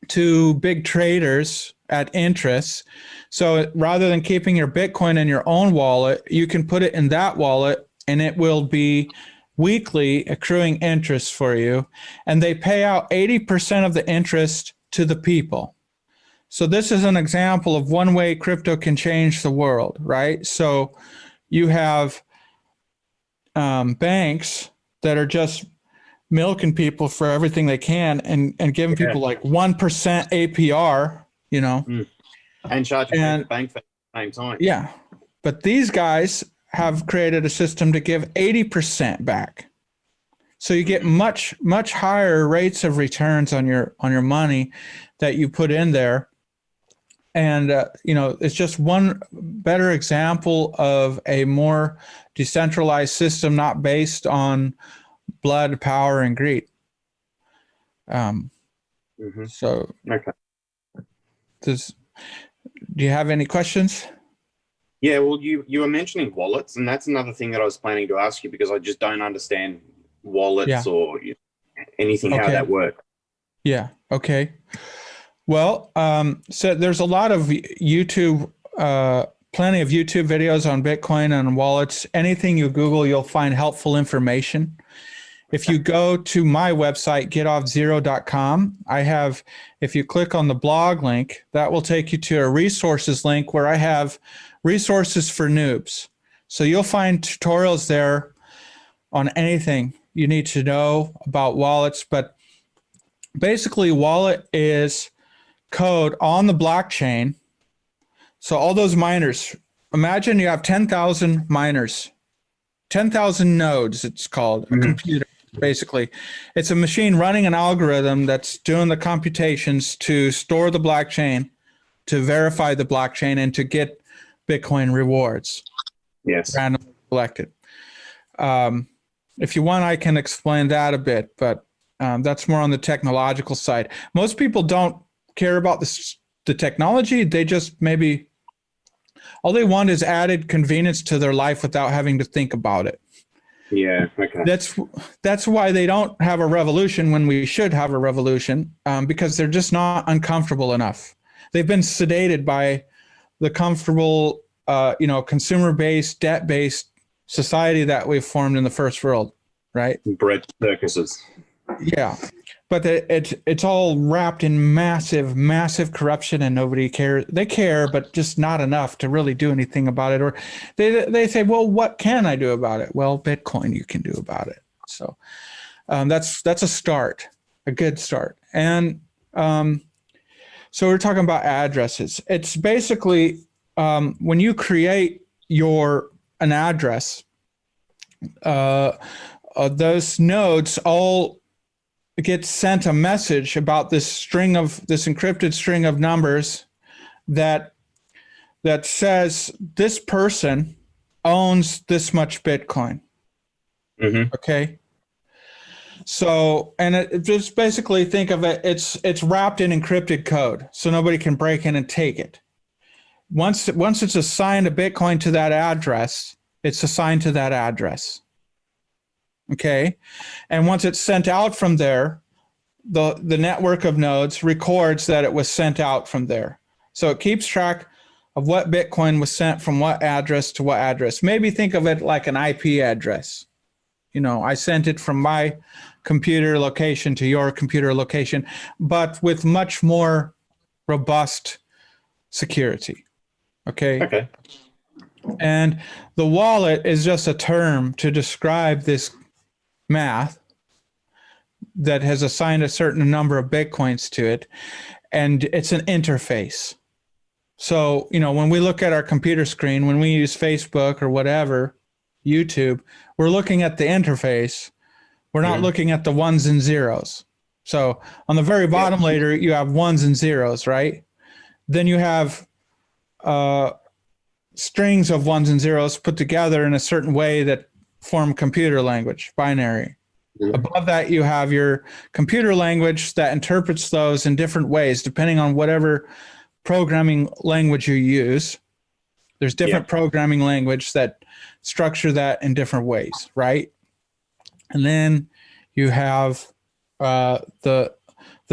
to big traders at interest. So rather than keeping your Bitcoin in your own wallet, you can put it in that wallet, and it will be weekly accruing interest for you. And they pay out 80% of the interest to the people. So this is an example of one way crypto can change the world, right? So you have banks that are just milking people for everything they can and giving people like 1% APR, And charging bank fee at the same time. Yeah. But these guys have created a system to give 80% back. So you get much, much higher rates of returns on your money that you put in there. And, it's just one better example of a more decentralized system, not based on blood, power, and greed. So, okay. Do you have any questions? Yeah, well, you were mentioning wallets, and that's another thing that I was planning to ask you, because I just don't understand wallets or anything, how that works. Yeah. Okay. Well, so there's a lot of YouTube, plenty of YouTube videos on Bitcoin and wallets. Anything you Google, you'll find helpful information. If you go to my website, getoffzero.com, if you click on the blog link, that will take you to a resources link where I have resources for noobs. So you'll find tutorials there on anything you need to know about wallets. But basically, wallet is code on the blockchain. So all those miners, imagine you have 10,000 miners, 10,000 nodes, it's called, a computer, basically. It's a machine running an algorithm that's doing the computations to store the blockchain, to verify the blockchain, and to get Bitcoin rewards. Yes. Randomly collected. If you want, I can explain that a bit, but that's more on the technological side. Most people don't care about the technology. They just maybe, all they want is added convenience to their life without having to think about it. Yeah, okay. That's why they don't have a revolution when we should have a revolution, because they're just not uncomfortable enough. They've been sedated by the comfortable, consumer-based, debt-based society that we've formed in the first world, right? Bread circuses. Yeah, but it's all wrapped in massive, massive corruption, and nobody cares. They care, but just not enough to really do anything about it. Or they say, well, what can I do about it? Well, Bitcoin you can do about it. So that's a start, a good start. And so we're talking about addresses. It's basically when you create an address, those nodes all get sent a message about this encrypted string of numbers that says this person owns this much Bitcoin. Okay. So, and it just basically think of it, it's wrapped in encrypted code, so nobody can break in and take it. Once it's assigned a Bitcoin to that address, it's assigned to that address. Okay. And once it's sent out from there, the network of nodes records that it was sent out from there. So it keeps track of what Bitcoin was sent from what address to what address. Maybe think of it like an IP address. I sent it from my computer location to your computer location, but with much more robust security. Okay. And the wallet is just a term to describe this math that has assigned a certain number of Bitcoins to it, and it's an interface. So, when we look at our computer screen, when we use Facebook or whatever, YouTube, we're looking at the interface. We're not looking at the ones and zeros. So on the very bottom layer, you have ones and zeros, right? Then you have strings of ones and zeros put together in a certain way that form computer language, binary. Above that, you have your computer language that interprets those in different ways, depending on whatever programming language you use. There's different programming language that structure that in different ways, right? And then you have the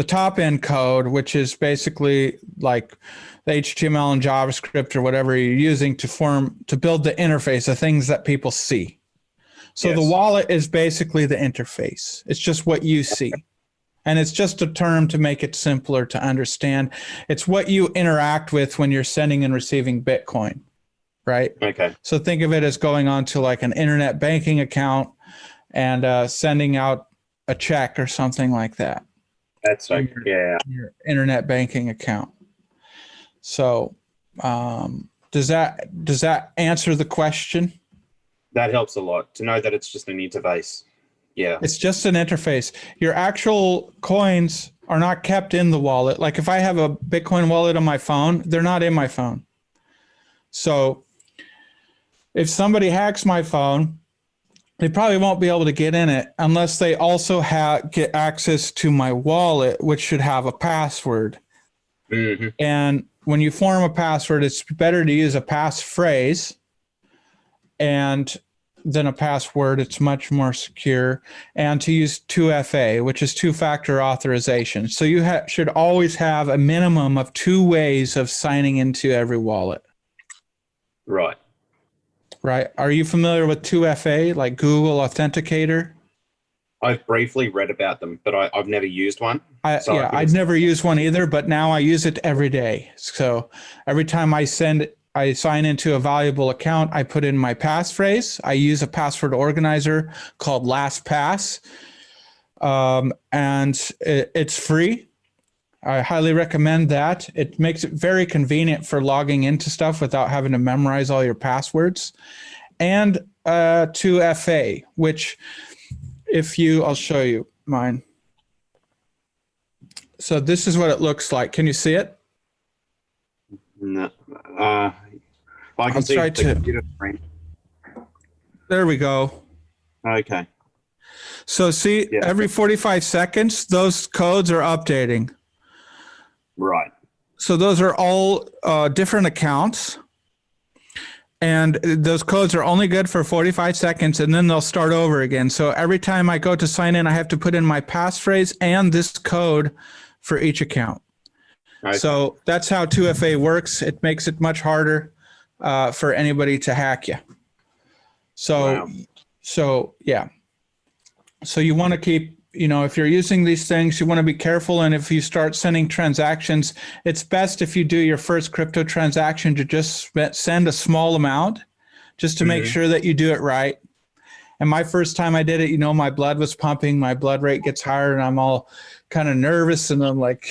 top end code, which is basically like the HTML and JavaScript or whatever you're using to build the interface of things that people see. So the wallet is basically the interface. It's just what you see. And it's just a term to make it simpler to understand. It's what you interact with when you're sending and receiving Bitcoin, right? Okay. So think of it as going on to like an internet banking account and sending out a check or something like that. That's like, your internet banking account. So does that answer the question? That helps a lot to know that it's just an interface. Yeah. It's just an interface. Your actual coins are not kept in the wallet. Like if I have a Bitcoin wallet on my phone, they're not in my phone. So if somebody hacks my phone, they probably won't be able to get in it unless they also get access to my wallet, which should have a password. Mm-hmm. And when you form a password, it's better to use a passphrase and than a password. It's much more secure. And to use 2FA, which is two-factor authorization. So you should always have a minimum of 2 ways of signing into every wallet. Right. Right. Are you familiar with 2FA, like Google Authenticator? I've briefly read about them, but I've never used one. I'd never used one either, but now I use it every day. So every time I sign into a valuable account, I put in my passphrase. I use a password organizer called LastPass, and it's free. I highly recommend that. It makes it very convenient for logging into stuff without having to memorize all your passwords. and 2FA, which I'll show you mine. So this is what it looks like. Can you see it? No. I can I'll see try the to. computer screen. There we go. Okay. So see, Yeah. every 45 seconds, those codes are updating. Right. So those are all different accounts. And those codes are only good for 45 seconds, and then they'll start over again. So every time I go to sign in, I have to put in my passphrase and this code for each account. Okay. So that's how 2FA works. It makes it much harder for anybody to hack you. So, Wow. so yeah. So you want to keep, if you're using these things, you want to be careful. And if you start sending transactions, it's best if you do your first crypto transaction to just send a small amount just to make sure that you do it right. And my first time I did it, my blood was pumping, my blood rate gets higher, and I'm all kind of nervous. And I'm like,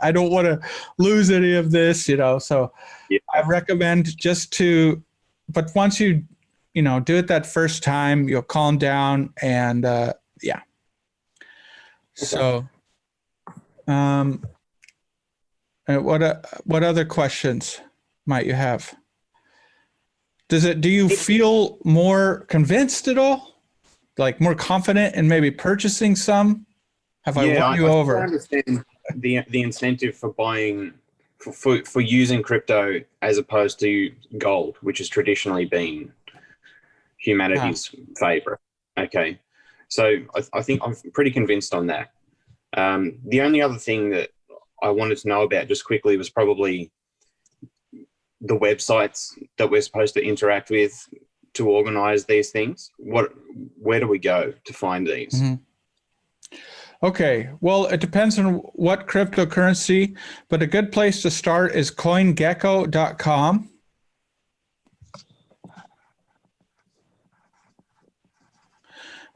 I don't want to lose any of this, So Yeah. I recommend but once you, do it that first time, you'll calm down and yeah. So, and what other questions might you have? Do you feel more convinced at all? Like more confident in maybe purchasing some? Have I won you over? I understand the incentive for buying for using crypto as opposed to gold, which has traditionally been humanity's favorite. Okay. So I think I'm pretty convinced on that. The only other thing that I wanted to know about just quickly was probably the websites that we're supposed to interact with to organize these things. Where do we go to find these? Mm-hmm. Okay, well, it depends on what cryptocurrency, but a good place to start is coingecko.com.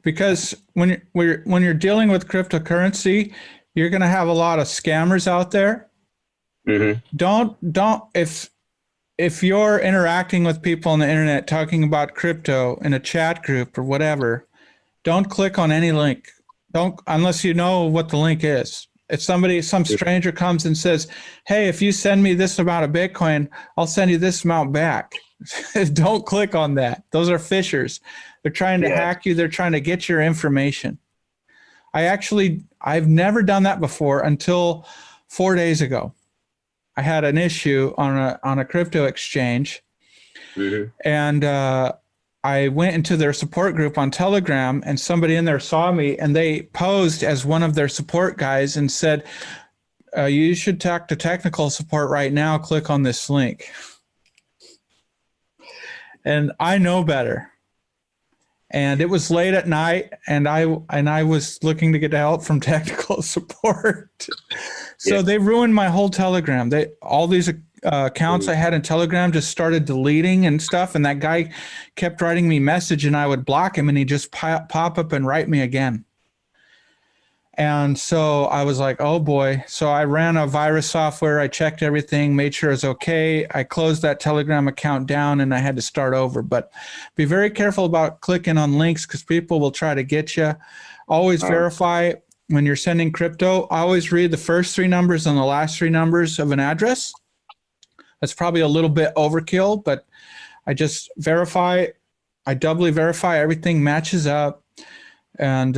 Because when you're dealing with cryptocurrency, you're going to have a lot of scammers out there. Mm-hmm. If you're interacting with people on the internet talking about crypto in a chat group or whatever, don't click on any link. Don't, unless you know what the link is. If some stranger comes and says, "Hey, if you send me this amount of Bitcoin, I'll send you this amount back." Don't click on that. Those are phishers. They're trying to hack you. They're trying to get your information. I've never done that before until 4 days ago. I had an issue on a crypto exchange, and I went into their support group on Telegram, and somebody in there saw me, and they posed as one of their support guys and said, "You should talk to technical support right now. Click on this link." And I know better. And it was late at night, and I was looking to get help from technical support. So they ruined my whole Telegram. All these accounts I had in Telegram just started deleting and stuff, and that guy kept writing me message, and I would block him, and he'd just pop up and write me again. And so I was like, oh boy. So I ran a virus software. I checked everything, made sure it was okay. I closed that Telegram account down, and I had to start over. But be very careful about clicking on links, because people will try to get you. Always verify when you're sending crypto. Always read the first 3 numbers and the last 3 numbers of an address. That's probably a little bit overkill, but I just verify. I doubly verify everything matches up. And,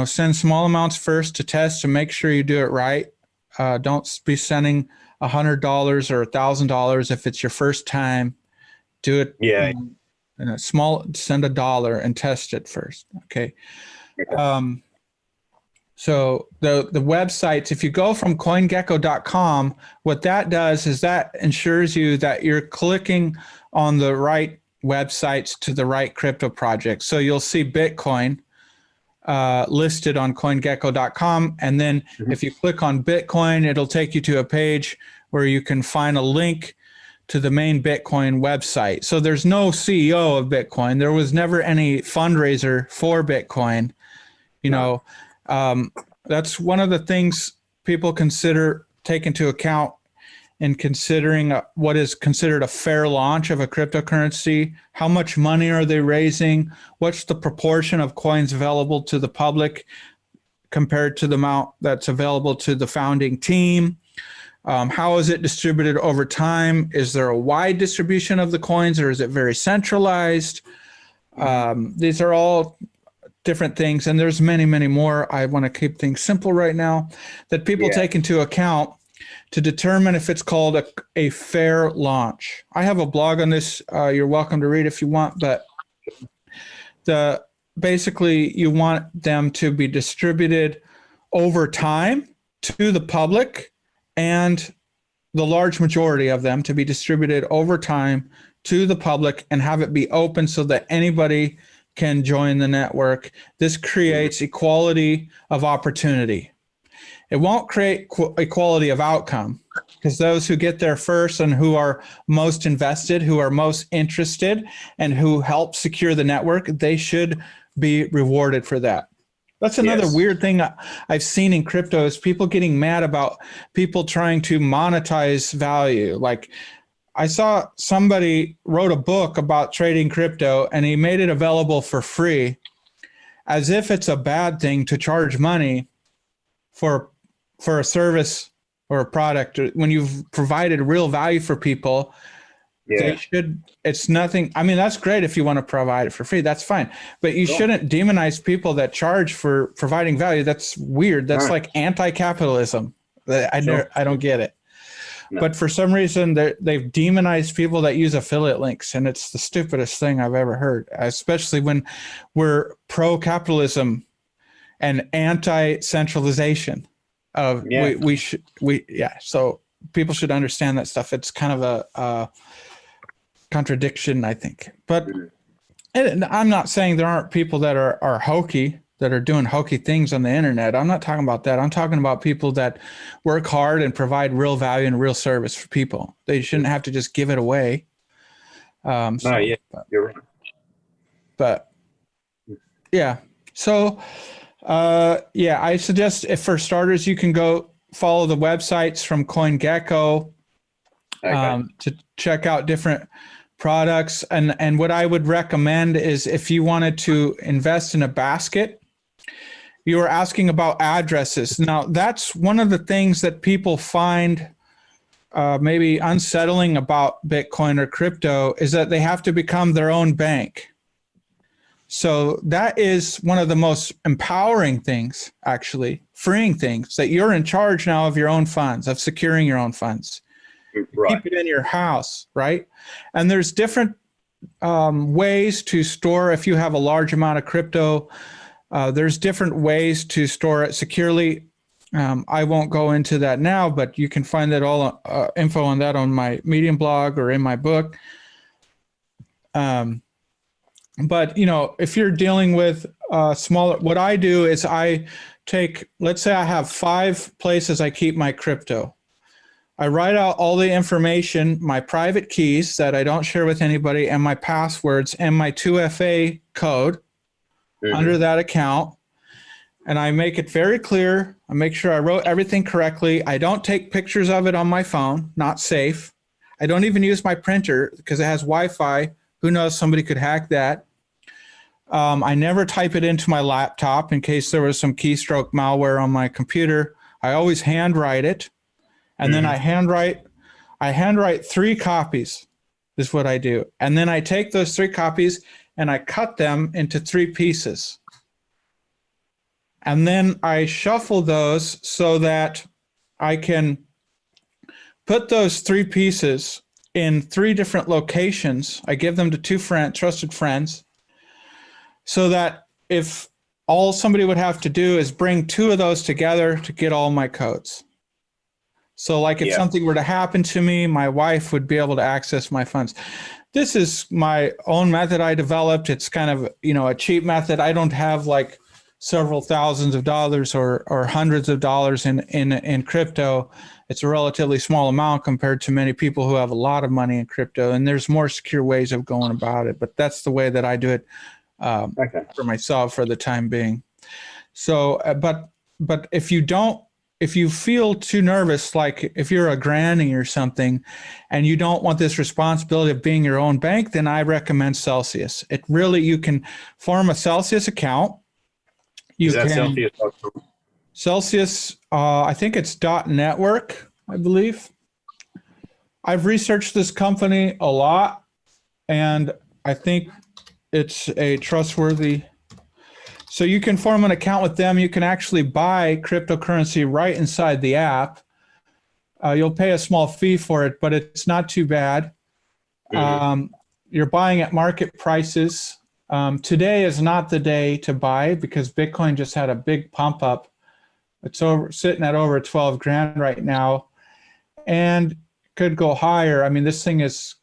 send small amounts first to test to make sure you do it right. Don't be sending $100 or $1,000 if it's your first time. Do it in a small, send $1 and test it first. Okay. So the websites, if you go from coingecko.com, what that does is that ensures you that you're clicking on the right websites to the right crypto projects. So you'll see Bitcoin listed on coingecko.com. And then if you click on Bitcoin, it'll take you to a page where you can find a link to the main Bitcoin website. So there's no CEO of Bitcoin. There was never any fundraiser for Bitcoin. That's one of the things people take into account in considering what is considered a fair launch of a cryptocurrency. How much money are they raising? What's the proportion of coins available to the public compared to the amount that's available to the founding team? How is it distributed over time? Is there a wide distribution of the coins, or is it very centralized? These are all different things, and there's many, many more. I want to keep things simple right now that people take into account to determine if it's called a fair launch. I have a blog on this. You're welcome to read if you want, but basically you want them to be distributed over time to the public, and the large majority of them to be distributed over time to the public and have it be open so that anybody can join the network. This creates equality of opportunity. It won't create equality of outcome, because those who get there first and who are most invested, who are most interested, and who help secure the network, they should be rewarded for that. That's another weird thing I've seen in crypto is people getting mad about people trying to monetize value. Like, I saw somebody wrote a book about trading crypto and he made it available for free, as if it's a bad thing to charge money for a service or a product. When you've provided real value for people, they should, it's nothing. I mean, that's great if you want to provide it for free, that's fine. But you shouldn't demonize people that charge for providing value. That's weird. That's like anti-capitalism. I don't get it. No. But for some reason, they've demonized people that use affiliate links, and it's the stupidest thing I've ever heard, especially when we're pro-capitalism and anti-centralization. So people should understand that stuff. It's kind of a contradiction, I think. But I'm not saying there aren't people that are hokey, that are doing hokey things on the internet. I'm not talking about that. I'm talking about people that work hard and provide real value and real service for people. They shouldn't have to just give it away. You're right. But yeah, so I suggest, if for starters, you can go follow the websites from CoinGecko to check out different products. And what I would recommend is, if you wanted to invest in a basket, you were asking about addresses. Now, that's one of the things that people find maybe unsettling about Bitcoin or crypto, is that they have to become their own bank. So that is one of the most empowering things, actually, freeing things, that you're in charge now of your own funds, of securing your own funds. Right. Keep it in your house, right? And there's different ways to store. If you have a large amount of crypto, there's different ways to store it securely. I won't go into that now, but you can find that all info on that on my Medium blog or in my book. But, if you're dealing with smaller, what I do is I take, let's say I have 5 places I keep my crypto. I write out all the information, my private keys that I don't share with anybody, and my passwords and my 2FA code under that account. And I make it very clear. I make sure I wrote everything correctly. I don't take pictures of it on my phone, not safe. I don't even use my printer because it has Wi-Fi. Who knows, somebody could hack that. I never type it into my laptop in case there was some keystroke malware on my computer. I always handwrite it. And then I handwrite 3 copies is what I do. And then I take those 3 copies and I cut them into 3 pieces. And then I shuffle those so that I can put those 3 pieces in 3 different locations. I give them to 2 trusted friends, so that if all somebody would have to do is bring 2 of those together to get all my codes. So like if something were to happen to me, my wife would be able to access my funds. This is my own method I developed. It's kind of, a cheap method. I don't have like several thousands of dollars or hundreds of dollars in crypto. It's a relatively small amount compared to many people who have a lot of money in crypto. And there's more secure ways of going about it. But that's the way that I do it for myself for the time being. So, but if you don't if you feel too nervous, like if you're a granny or something and you don't want this responsibility of being your own bank, then I recommend Celsius. It really, you can form a Celsius account. You Is that can Celsius.com? Celsius, I think it's .network, I believe. I've researched this company a lot, and I think it's a trustworthy. So you can form an account with them. You can actually buy cryptocurrency right inside the app. You'll pay a small fee for it, but it's not too bad. You're buying at market prices. Today is not the day to buy because Bitcoin just had a big pump up. It's sitting at over 12 grand right now, and could go higher. I mean, this thing is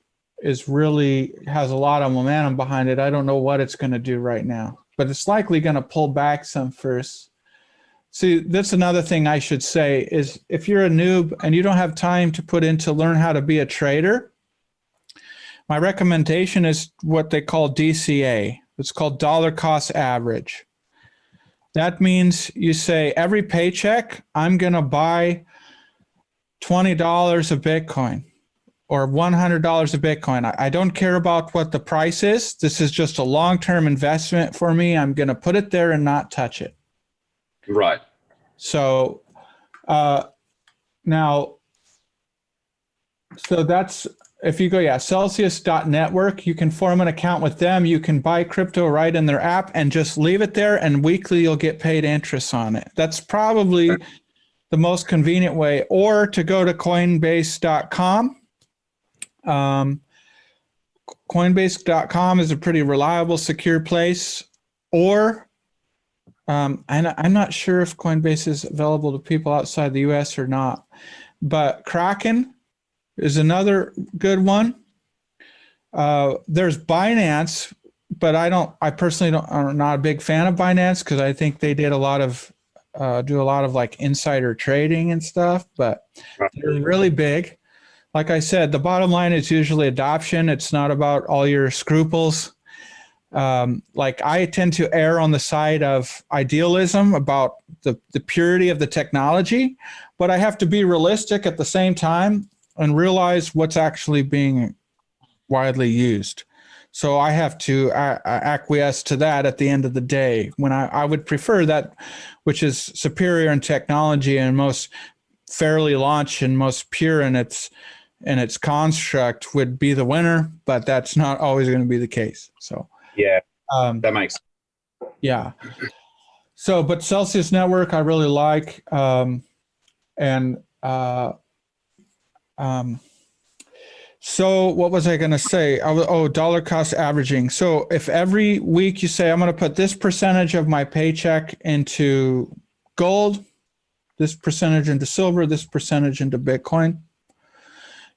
really has a lot of momentum behind it. I don't know what it's going to do right now, but it's likely going to pull back some first. See, that's another thing I should say is if you're a noob and you don't have time to put in to learn how to be a trader, my recommendation is what they call DCA. It's called dollar cost average. That means you say every paycheck, I'm going to buy $20 of Bitcoin or $100 of Bitcoin. I don't care about what the price is. This is just a long-term investment for me. I'm going to put it there and not touch it. Right. So now, so that's, if you go, Celsius.network, you can form an account with them. You can buy crypto right in their app and just leave it there, and weekly you'll get paid interest on it. That's probably the most convenient way, or to go to Coinbase.com. Coinbase.com is a pretty reliable, secure place. Or, and I'm not sure if Coinbase is available to people outside the US or not, but Kraken is another good one. There's Binance, but I personally I'm not a big fan of Binance because I think they did do a lot of like insider trading and stuff, but they're really big. Like I said, the bottom line is usually adoption. It's not about all your scruples. Like I tend to err on the side of idealism about the purity of the technology, but I have to be realistic at the same time and realize what's actually being widely used. So I have to acquiesce to that at the end of the day, when I would prefer that which is superior in technology and most fairly launched and most pure in its construct would be the winner, but that's not always going to be the case. So yeah, that makes sense. Yeah. So, but Celsius Network I really like, so what was I going to say? Dollar cost averaging. So if every week you say, I'm going to put this percentage of my paycheck into gold, this percentage into silver, this percentage into Bitcoin,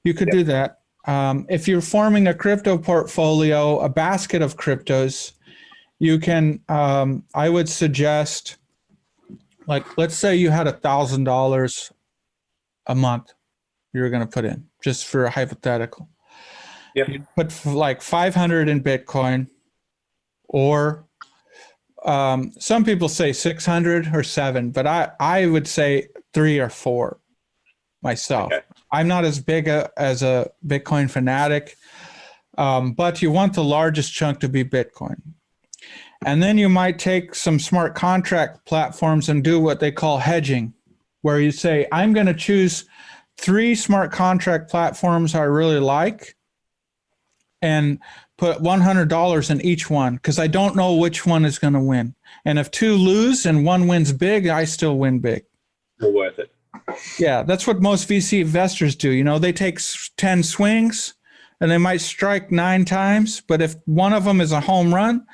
you could do that. If you're forming a crypto portfolio, a basket of cryptos, you can, I would suggest, like, let's say you had $1,000 a month you're going to put in, just for a hypothetical. Yep. You put like 500 in Bitcoin, or some people say 600 or 7, but I would say 3 or 4 myself. Okay. I'm not as big as a Bitcoin fanatic, but you want the largest chunk to be Bitcoin. And then you might take some smart contract platforms and do what they call hedging, where you say, I'm going to choose 3 smart contract platforms I really like and put $100 in each one, because I don't know which one is going to win. And if 2 lose and 1 wins big, I still win big. Still worth it. Yeah, that's what most VC investors do. You know, they take 10 swings and they might strike 9 times, but if one of them is a home run,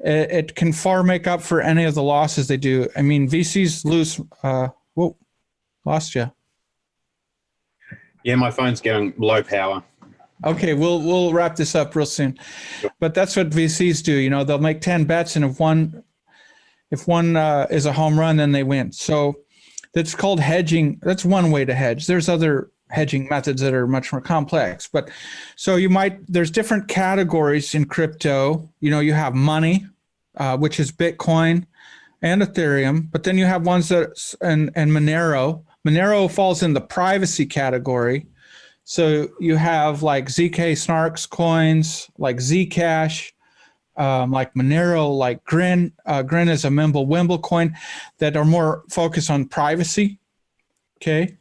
it can far make up for any of the losses they do. I mean, VCs lose. Whoa, lost you. Yeah, my phone's going low power. Okay, we'll wrap this up real soon. Sure. But that's what VCs do. You know, they'll make 10 bets, and if one is a home run, then they win. So that's called hedging. That's one way to hedge. There's other hedging methods that are much more complex. But so there's different categories in crypto. You know, you have money, which is Bitcoin, and Ethereum, but then you have ones that, and Monero. Monero falls in the privacy category. So you have like ZK Snarks coins, like Zcash, like Monero, like Grin. Grin is a Mimblewimble coin that are more focused on privacy. Okay.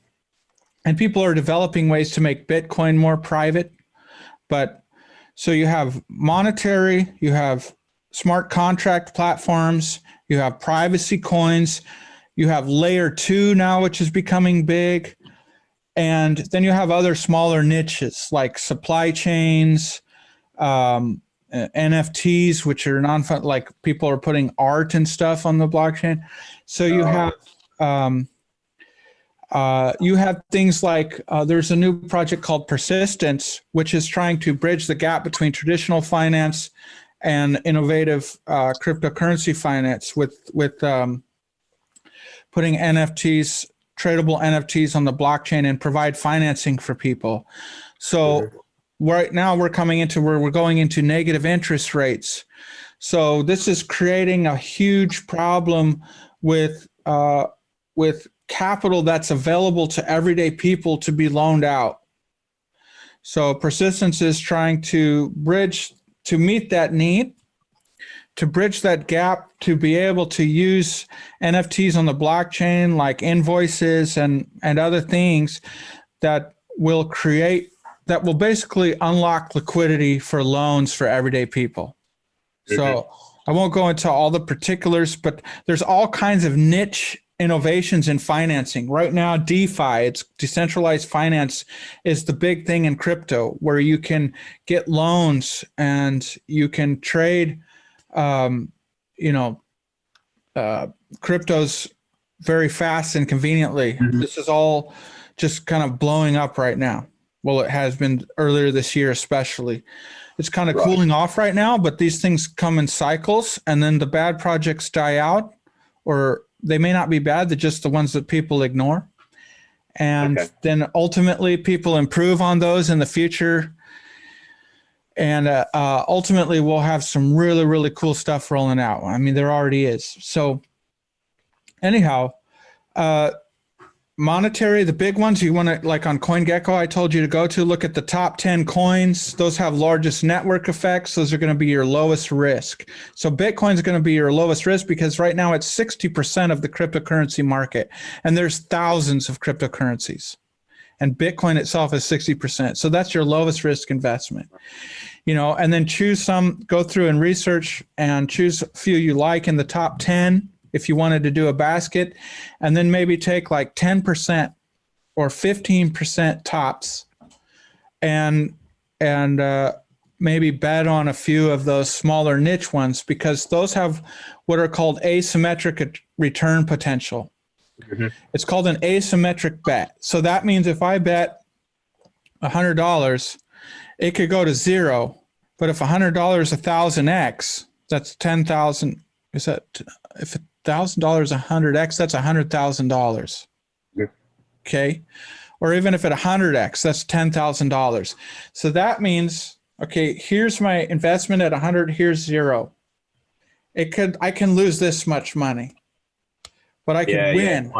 And people are developing ways to make Bitcoin more private. But so you have monetary, you have smart contract platforms, you have privacy coins, you have layer 2 now, which is becoming big. And then you have other smaller niches like supply chains, NFTs, which are non-fun, like people are putting art and stuff on the blockchain. So you have things like there's a new project called Persistence, which is trying to bridge the gap between traditional finance and innovative cryptocurrency finance with putting NFTs, tradable NFTs on the blockchain and provide financing for people. So right now we're coming into where we're going into negative interest rates. So this is creating a huge problem with capital that's available to everyday people to be loaned out. So Persistence is trying to meet that need, to bridge that gap, to be able to use NFTs on the blockchain like invoices and other things that will basically unlock liquidity for loans for everyday people. So I won't go into all the particulars, but there's all kinds of niche innovations in financing. Right now, DeFi, it's decentralized finance, is the big thing in crypto, where you can get loans and you can trade cryptos very fast and conveniently. This is all just kind of blowing up right now. Well, it has been earlier this year, especially. It's kind of cooling off right now, but these things come in cycles, and then the bad projects die out, or they may not be bad, they're just the ones that people ignore. And then ultimately people improve on those in the future. And ultimately we'll have some really, really cool stuff rolling out. I mean, there already is. So anyhow, monetary, the big ones you want to, like on CoinGecko, I told you to go to, look at the top 10 coins. Those have largest network effects. Those are going to be your lowest risk. So Bitcoin is going to be your lowest risk because right now it's 60% of the cryptocurrency market, and there's thousands of cryptocurrencies, and Bitcoin itself is 60%. So that's your lowest risk investment, and then go through and research and choose a few you like in the top 10. If you wanted to do a basket, and then maybe take like 10% or 15% tops and maybe bet on a few of those smaller niche ones, because those have what are called asymmetric return potential. It's called an asymmetric bet. So that means if I bet $100, it could go to zero, but if $100 1,000x, that's 10,000. Is that if $1,000 100x, that's $100,000. Okay, or even if at 100x, that's $10,000. So that means, okay, here's my investment at 100. Here's zero. I can lose this much money, but I can win.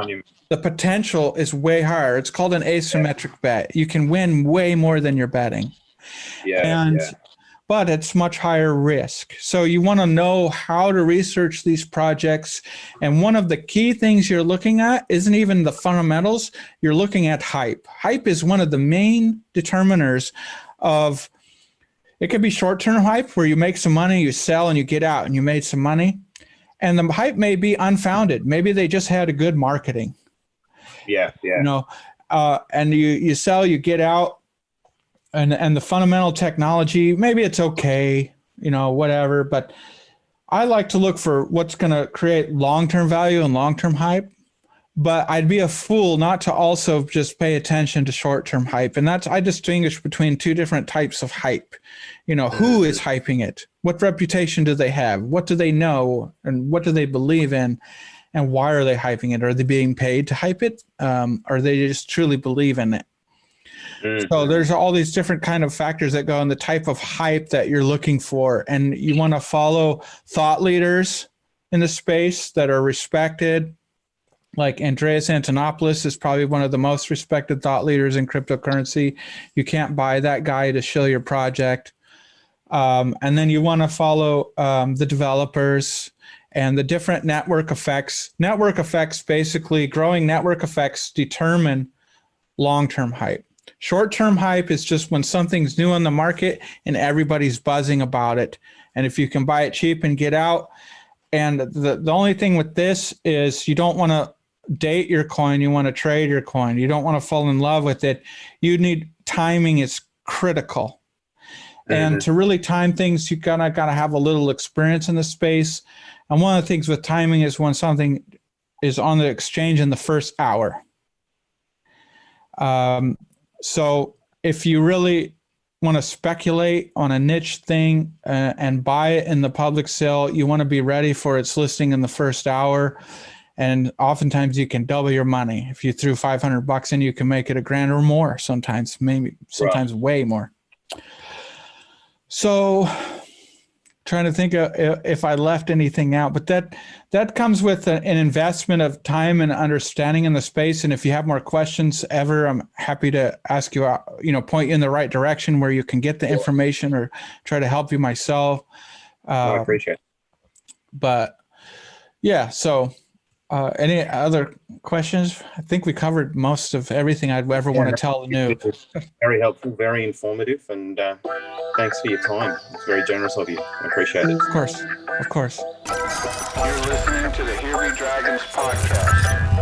The potential is way higher. It's called an asymmetric bet. You can win way more than you're betting. But it's much higher risk. So you want to know how to research these projects. And one of the key things you're looking at isn't even the fundamentals. You're looking at hype. Hype is one of the main determiners of, it could be short-term hype where you make some money, you sell and you get out and you made some money. And the hype may be unfounded. Maybe they just had a good marketing. And you sell, you get out. And the fundamental technology, maybe it's okay, whatever. But I like to look for what's going to create long-term value and long-term hype. But I'd be a fool not to also just pay attention to short-term hype. And I distinguish between two different types of hype. Who is hyping it? What reputation do they have? What do they know? And what do they believe in? And why are they hyping it? Are they being paid to hype it? Or they just truly believe in it? So there's all these different kind of factors that go in the type of hype that you're looking for. And you want to follow thought leaders in the space that are respected. Like Andreas Antonopoulos is probably one of the most respected thought leaders in cryptocurrency. You can't buy that guy to shill your project. And then you want to follow the developers and the different network effects. Network effects, basically, growing network effects determine long-term hype. Short-term hype is just when something's new on the market and everybody's buzzing about it. And if you can buy it cheap and get out. And the only thing with this is you don't want to date your coin, you want to trade your coin. You don't want to fall in love with it. You need timing is critical. And to really time things, you gotta have a little experience in the space. And one of the things with timing is when something is on the exchange in the first hour. So if you really want to speculate on a niche thing and buy it in the public sale, you want to be ready for its listing in the first hour. And oftentimes you can double your money. If you threw $500 in, you can make it $1,000 or more. Sometimes way more. So trying to think of if I left anything out, but that comes with an investment of time and understanding in the space. And if you have more questions ever, I'm happy to ask you out, point you in the right direction where you can get the information or try to help you myself. I appreciate it. But yeah, so any other questions? I think we covered most of everything I'd ever want to tell the new. Very helpful, very informative, and thanks for your time. It's very generous of you. I appreciate it. Of course. You're listening to the Here Be Dragons podcast.